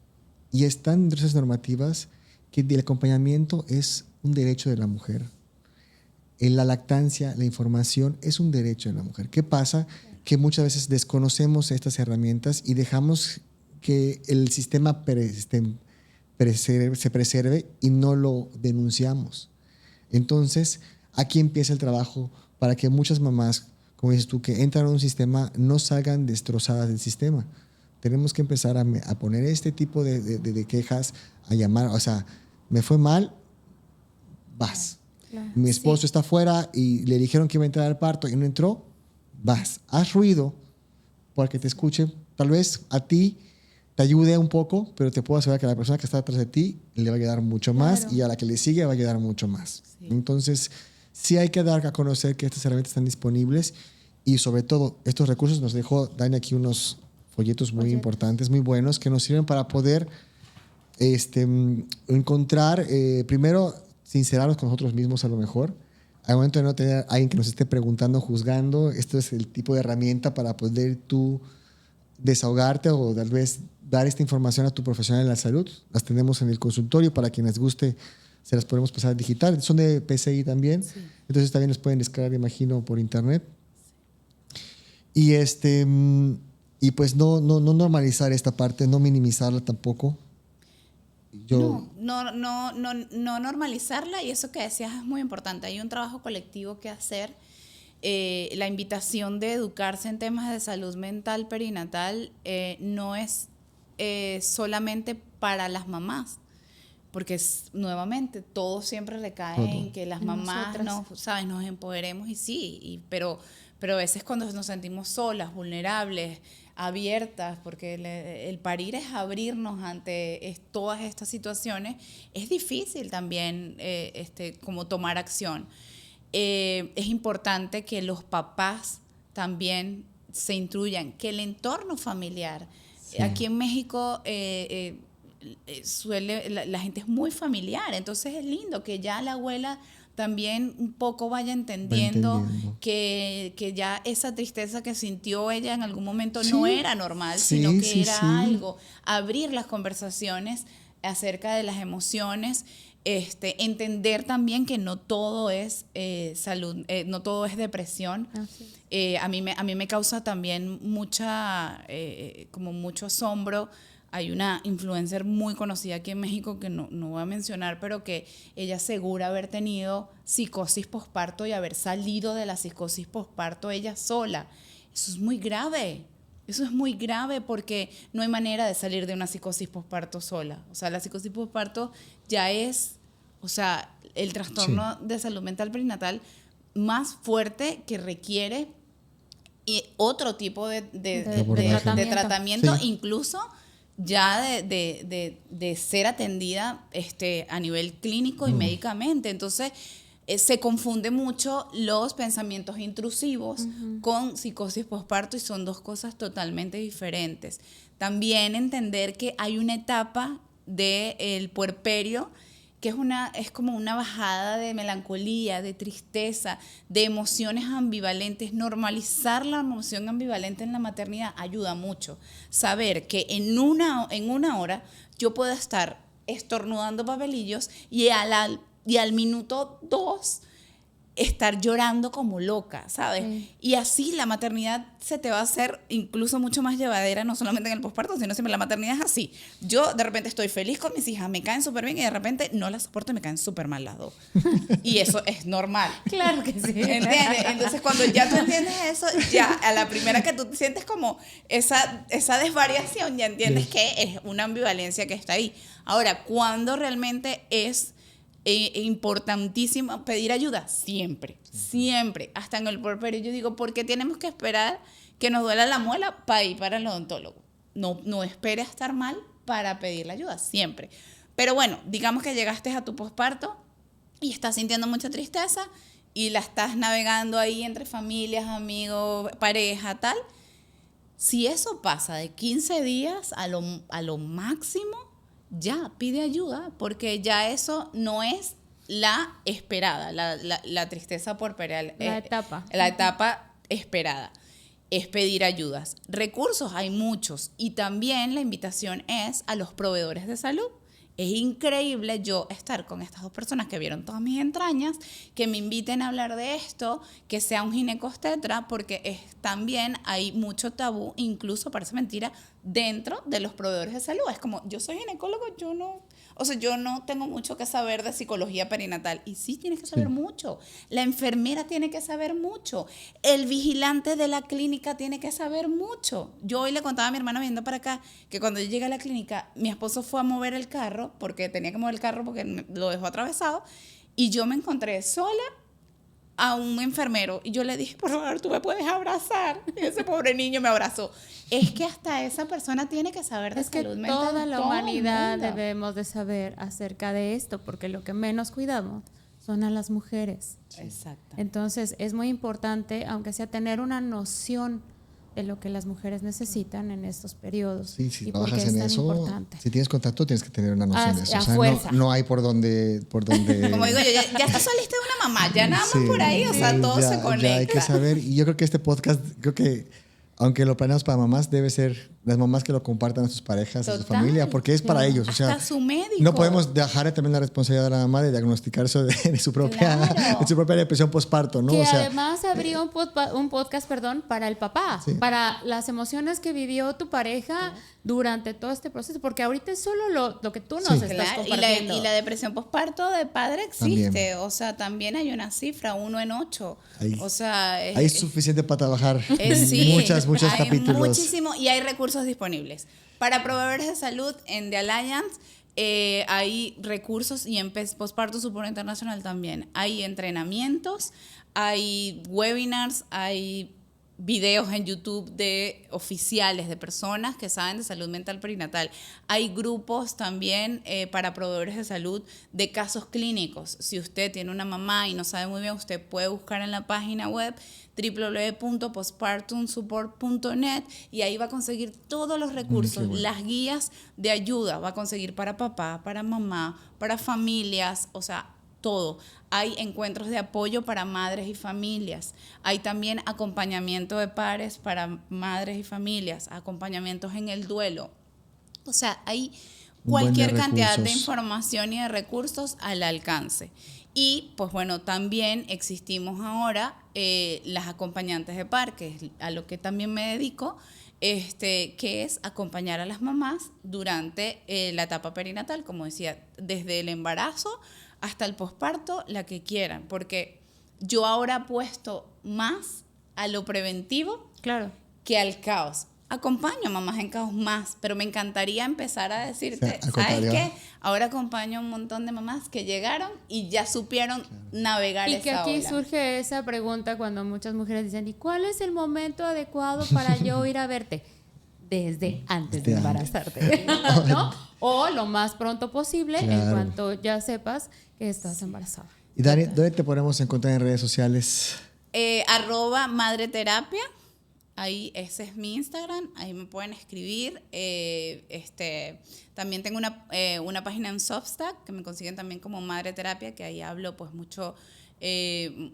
Speaker 1: Y están entre esas normativas que el acompañamiento es un derecho de la mujer. En la lactancia, la información es un derecho de la mujer. ¿Qué pasa? Que muchas veces desconocemos estas herramientas y dejamos que el sistema se preserve y no lo denunciamos. Entonces, aquí empieza el trabajo para que muchas mamás, como dices tú, que entran a un sistema, no salgan destrozadas del sistema. Tenemos que empezar a poner este tipo de quejas, a llamar, o sea, me fue mal, vas. Claro. Mi esposo está afuera y le dijeron que iba a entrar al parto y no entró, vas. Haz ruido para que te escuche. Tal vez a ti te ayude un poco, pero te puedo asegurar que a la persona que está atrás de ti le va a ayudar mucho más, claro, y a la que le sigue va a ayudar mucho más. Sí. Entonces, sí hay que dar a conocer que estas herramientas están disponibles y sobre todo estos recursos. Nos dejó Dani aquí unos folletos muy importantes, muy buenos, que nos sirven para poder encontrar, primero, sincerarnos con nosotros mismos a lo mejor. Al momento de no tener a alguien que nos esté preguntando, juzgando, esto es el tipo de herramienta para poder tú desahogarte o tal vez dar esta información a tu profesional de la salud. Las tenemos en el consultorio, para quienes guste se las podemos pasar digital. Son de PCI también, sí. Entonces también los pueden descargar, imagino, por internet. Sí. Y pues no normalizar esta parte, no minimizarla tampoco.
Speaker 2: No normalizarla, y eso que decías es muy importante. Hay un trabajo colectivo que hacer. La invitación de educarse en temas de salud mental perinatal no es solamente para las mamás, porque nuevamente todo siempre recae en que las mamás nos empoderemos, y sí, pero a veces cuando nos sentimos solas, vulnerables, abiertas, porque el parir es abrirnos ante todas estas situaciones, es difícil también como tomar acción. Es importante que los papás también se instruyan, que el entorno familiar, sí. Aquí en México la gente es muy familiar, entonces es lindo que ya la abuela también un poco vaya entendiendo que ya esa tristeza que sintió ella en algún momento no era normal, sino que era algo. Abrir las conversaciones acerca de las emociones, entender también que no todo es salud, no todo es depresión. A mí me causa también como mucho asombro. Hay una influencer muy conocida aquí en México que no voy a mencionar, pero que ella asegura haber tenido psicosis posparto y haber salido de la psicosis posparto ella sola. Eso es muy grave. Eso es muy grave porque no hay manera de salir de una psicosis posparto sola. O sea, la psicosis posparto ya es, o sea, el trastorno de salud mental perinatal más fuerte que requiere otro tipo de tratamiento, incluso ya de ser atendida a nivel clínico y médicamente. Entonces, se confunde mucho los pensamientos intrusivos con psicosis posparto y son dos cosas totalmente diferentes. También entender que hay una etapa del puerperio que es como una bajada de melancolía, de tristeza, de emociones ambivalentes. Normalizar la emoción ambivalente en la maternidad ayuda mucho. Saber que en una hora yo puedo estar estornudando papelillos y al minuto 2 estar llorando como loca, ¿sabes? Sí. Y así la maternidad se te va a hacer incluso mucho más llevadera, no solamente en el posparto, sino siempre la maternidad es así. Yo de repente estoy feliz con mis hijas, me caen súper bien y de repente no las soporto y me caen súper mal las dos. Y eso es normal.
Speaker 3: Claro que sí.
Speaker 2: ¿Entiendes? Entonces cuando ya tú entiendes eso, ya a la primera que tú te sientes como esa desvariación, ya entiendes que es una ambivalencia que está ahí. Ahora, ¿cuándo realmente es importantísimo pedir ayuda? Siempre, hasta en el puerperio. Yo digo, ¿por qué tenemos que esperar que nos duela la muela para ir para el odontólogo? No espere a estar mal para pedir la ayuda, siempre. Pero bueno, digamos que llegaste a tu posparto y estás sintiendo mucha tristeza y la estás navegando ahí entre familias, amigos, pareja, tal. Si eso pasa de 15 días a lo máximo, ya pide ayuda, porque ya eso no es la esperada, la tristeza puerperal.
Speaker 3: La
Speaker 2: etapa esperada. Es pedir ayudas. Recursos hay muchos y también la invitación es a los proveedores de salud. Es increíble yo estar con estas dos personas que vieron todas mis entrañas, que me inviten a hablar de esto, que sea un ginecostetra, porque también hay mucho tabú, incluso parece mentira, dentro de los proveedores de salud. Es como, yo soy ginecólogo, yo no tengo mucho que saber de psicología perinatal. Y sí tienes que saber mucho. La enfermera tiene que saber mucho. El vigilante de la clínica tiene que saber mucho. Yo hoy le contaba a mi hermana viendo para acá que cuando yo llegué a la clínica, mi esposo fue a mover el carro, porque tenía que mover el carro porque lo dejó atravesado, y yo me encontré sola a un enfermero y yo le dije, por favor, tú me puedes abrazar. Y ese pobre niño me abrazó. Es que hasta esa persona tiene que saber de salud mental.
Speaker 3: Toda la humanidad debemos de saber acerca de esto, porque lo que menos cuidamos son a las mujeres.
Speaker 2: Exacto.
Speaker 3: Entonces es muy importante, aunque sea tener una noción de lo que las mujeres necesitan en estos periodos.
Speaker 1: Sí, si
Speaker 3: y
Speaker 1: trabajas en eso,
Speaker 3: importante.
Speaker 1: Si tienes contacto, tienes que tener una noción de eso.
Speaker 3: O sea,
Speaker 1: no hay por dónde...
Speaker 2: Como digo yo, ya estás saliste de una mamá, ya nada más por ahí, o sea, todo se conecta.
Speaker 1: Ya hay que saber, y yo creo que este podcast, aunque lo planeamos para mamás, debe ser las mamás que lo compartan a sus parejas, a su familia, porque es para ellos. O sea,
Speaker 2: hasta su médico.
Speaker 1: No podemos dejar también la responsabilidad de la mamá de diagnosticar eso de su propia depresión postparto, ¿no?
Speaker 3: Que además habría un podcast, para el papá, para las emociones que vivió tu pareja durante todo este proceso, porque ahorita es solo lo que tú nos estás compartiendo.
Speaker 2: Y la depresión postparto de padre existe, también. O sea, también hay una cifra, 1 en 8. O sea,
Speaker 1: hay suficiente para trabajar muchos
Speaker 2: hay
Speaker 1: capítulos.
Speaker 2: Muchísimo, y hay recursos disponibles. Para proveedores de salud en The Alliance hay recursos, y en Postparto Support International también. Hay entrenamientos, hay webinars, hay videos en YouTube de oficiales, de personas que saben de salud mental perinatal. Hay grupos también para proveedores de salud de casos clínicos. Si usted tiene una mamá y no sabe muy bien, usted puede buscar en la página web www.postpartumsupport.net y ahí va a conseguir todos los recursos, las guías de ayuda, va a conseguir para papá, para mamá, para familias, o sea, todo. Hay encuentros de apoyo para madres y familias. Hay también acompañamiento de pares para madres y familias, acompañamientos en el duelo. O sea, hay cualquier cantidad de información y de recursos al alcance. Y pues bueno, también existimos ahora las acompañantes de par, que es a lo que también me dedico, que es acompañar a las mamás durante la etapa perinatal, como decía, desde el embarazo hasta el posparto, la que quieran, porque yo ahora apuesto más a lo preventivo,
Speaker 3: claro,
Speaker 2: que al caos. Acompaño a mamás en caos más, pero me encantaría empezar a decirte, ¿sabes qué? Ahora acompaño a un montón de mamás que llegaron y ya supieron navegar esa ola.
Speaker 3: Y que aquí surge esa pregunta cuando muchas mujeres dicen, ¿y cuál es el momento adecuado para yo ir a verte? Desde antes de embarazarte, ¿no? O lo más pronto posible, en cuanto ya sepas que estás embarazada.
Speaker 1: Y Dani, ¿dónde te podemos encontrar en redes sociales?
Speaker 2: @madreterapia. Ahí, ese es mi Instagram, ahí me pueden escribir. También tengo una página en Substack que me consiguen también como Madre Terapia, que ahí hablo pues mucho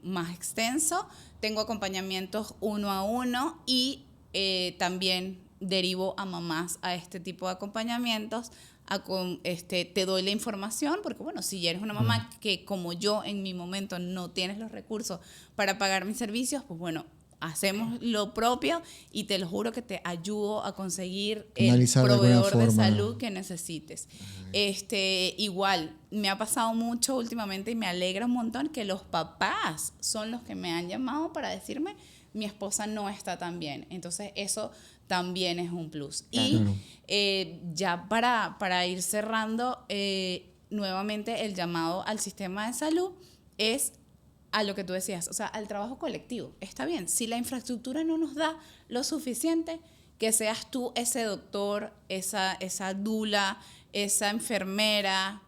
Speaker 2: más extenso. Tengo acompañamientos 1 a 1 y también derivo a mamás a este tipo de acompañamientos. Te doy la información, porque bueno, si eres una mamá que como yo en mi momento no tienes los recursos para pagar mis servicios, pues bueno, hacemos lo propio y te lo juro que te ayudo a conseguir el proveedor de salud que necesites. Igual, me ha pasado mucho últimamente y me alegra un montón que los papás son los que me han llamado para decirme, mi esposa no está tan bien. Entonces, eso también es un plus. Y ya para ir cerrando, nuevamente el llamado al sistema de salud es a lo que tú decías, o sea, al trabajo colectivo. Está bien, si la infraestructura no nos da lo suficiente, que seas tú ese doctor, esa dula, esa enfermera,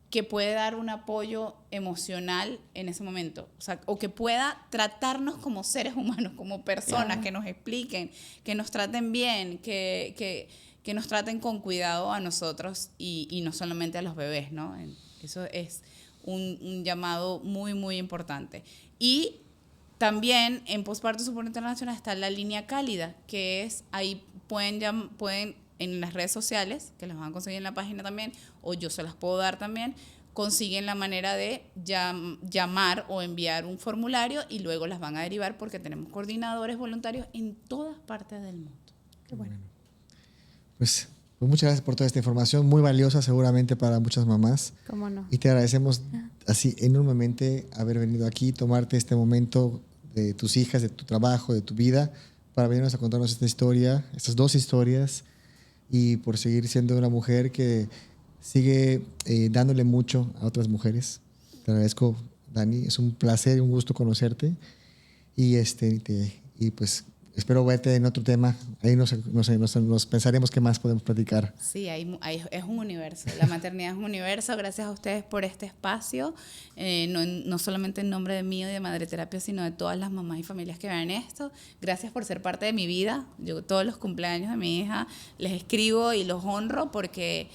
Speaker 2: que puede dar un apoyo emocional en ese momento, o sea, o que pueda tratarnos como seres humanos, como personas, que nos expliquen, que nos traten bien, que nos traten con cuidado a nosotros y no solamente a los bebés, ¿no? Eso es un llamado muy, muy importante. Y también en Postparto Support International está la línea cálida, que es, ahí pueden en las redes sociales, que las van a conseguir en la página también, o yo se las puedo dar también, consiguen la manera de llamar o enviar un formulario y luego las van a derivar porque tenemos coordinadores voluntarios en todas partes del mundo. Qué bueno.
Speaker 1: Pues muchas gracias por toda esta información, muy valiosa seguramente para muchas mamás.
Speaker 3: ¿Cómo no?
Speaker 1: Y te agradecemos así enormemente haber venido aquí, tomarte este momento de tus hijas, de tu trabajo, de tu vida, para venirnos a contarnos esta historia, estas dos historias, y por seguir siendo una mujer que sigue dándole mucho a otras mujeres. Te agradezco, Dani, es un placer y un gusto conocerte, y pues espero verte en otro tema. Ahí nos pensaremos qué más podemos platicar.
Speaker 2: Sí, es un universo. La maternidad es un universo. Gracias a ustedes por este espacio. No solamente en nombre de mí y de Madre Terapia, sino de todas las mamás y familias que vean esto. Gracias por ser parte de mi vida. Yo todos los cumpleaños de mi hija les escribo y los honro porque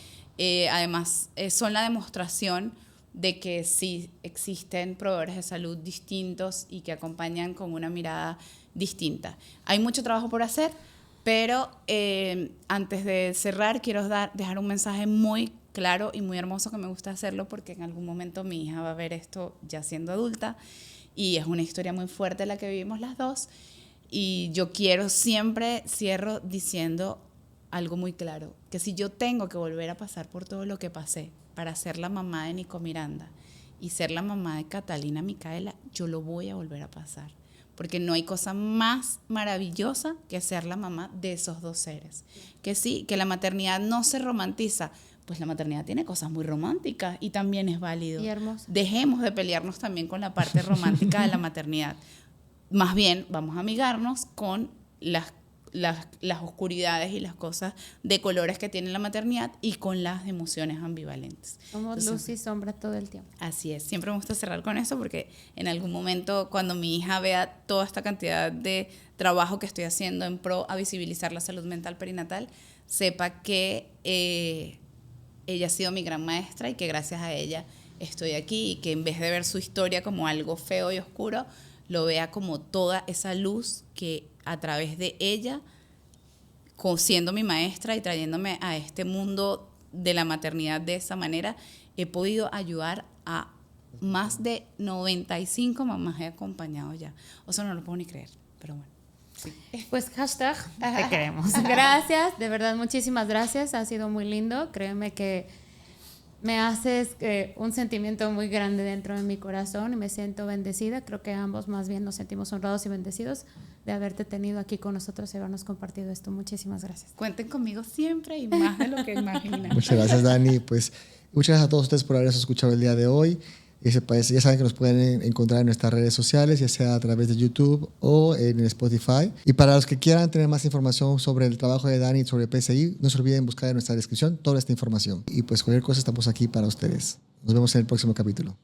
Speaker 2: además son la demostración de que sí existen proveedores de salud distintos y que acompañan con una mirada distinta. Hay mucho trabajo por hacer, pero antes de cerrar quiero dejar un mensaje muy claro y muy hermoso, que me gusta hacerlo porque en algún momento mi hija va a ver esto ya siendo adulta y es una historia muy fuerte la que vivimos las dos, y yo cierro diciendo algo muy claro, que si yo tengo que volver a pasar por todo lo que pasé para ser la mamá de Nico Miranda y ser la mamá de Catalina Micaela, yo lo voy a volver a pasar. Porque no hay cosa más maravillosa que ser la mamá de esos dos seres. Que sí, que la maternidad no se romantiza. Pues la maternidad tiene cosas muy románticas y también es válido.
Speaker 3: Y hermoso.
Speaker 2: Dejemos de pelearnos también con la parte romántica de la maternidad. Más bien, vamos a amigarnos con las oscuridades y las cosas de colores que tiene la maternidad y con las emociones ambivalentes.
Speaker 3: Somos luz y sombra todo el tiempo.
Speaker 2: Así es, siempre me gusta cerrar con eso porque en algún momento cuando mi hija vea toda esta cantidad de trabajo que estoy haciendo en pro a visibilizar la salud mental perinatal, sepa que ella ha sido mi gran maestra y que gracias a ella estoy aquí y que en vez de ver su historia como algo feo y oscuro, lo vea como toda esa luz que a través de ella, siendo mi maestra y trayéndome a este mundo de la maternidad de esa manera, he podido ayudar a más de 95 mamás he acompañado ya. O sea, no lo puedo ni creer, pero bueno. Sí.
Speaker 3: Pues hashtag te queremos. Gracias, de verdad, muchísimas gracias. Ha sido muy lindo. Créeme que me haces un sentimiento muy grande dentro de mi corazón y me siento bendecida. Creo que ambos más bien nos sentimos honrados y bendecidos de haberte tenido aquí con nosotros y habernos compartido esto. Muchísimas gracias.
Speaker 2: Cuenten conmigo siempre y más de lo que imaginan.
Speaker 1: Muchas gracias, Dani. Pues muchas gracias a todos ustedes por habernos escuchado el día de hoy. Ya saben que nos pueden encontrar en nuestras redes sociales, ya sea a través de YouTube o en Spotify. Y para los que quieran tener más información sobre el trabajo de Dani y sobre PSI, no se olviden buscar en nuestra descripción toda esta información. Y pues cualquier cosa estamos aquí para ustedes. Nos vemos en el próximo capítulo.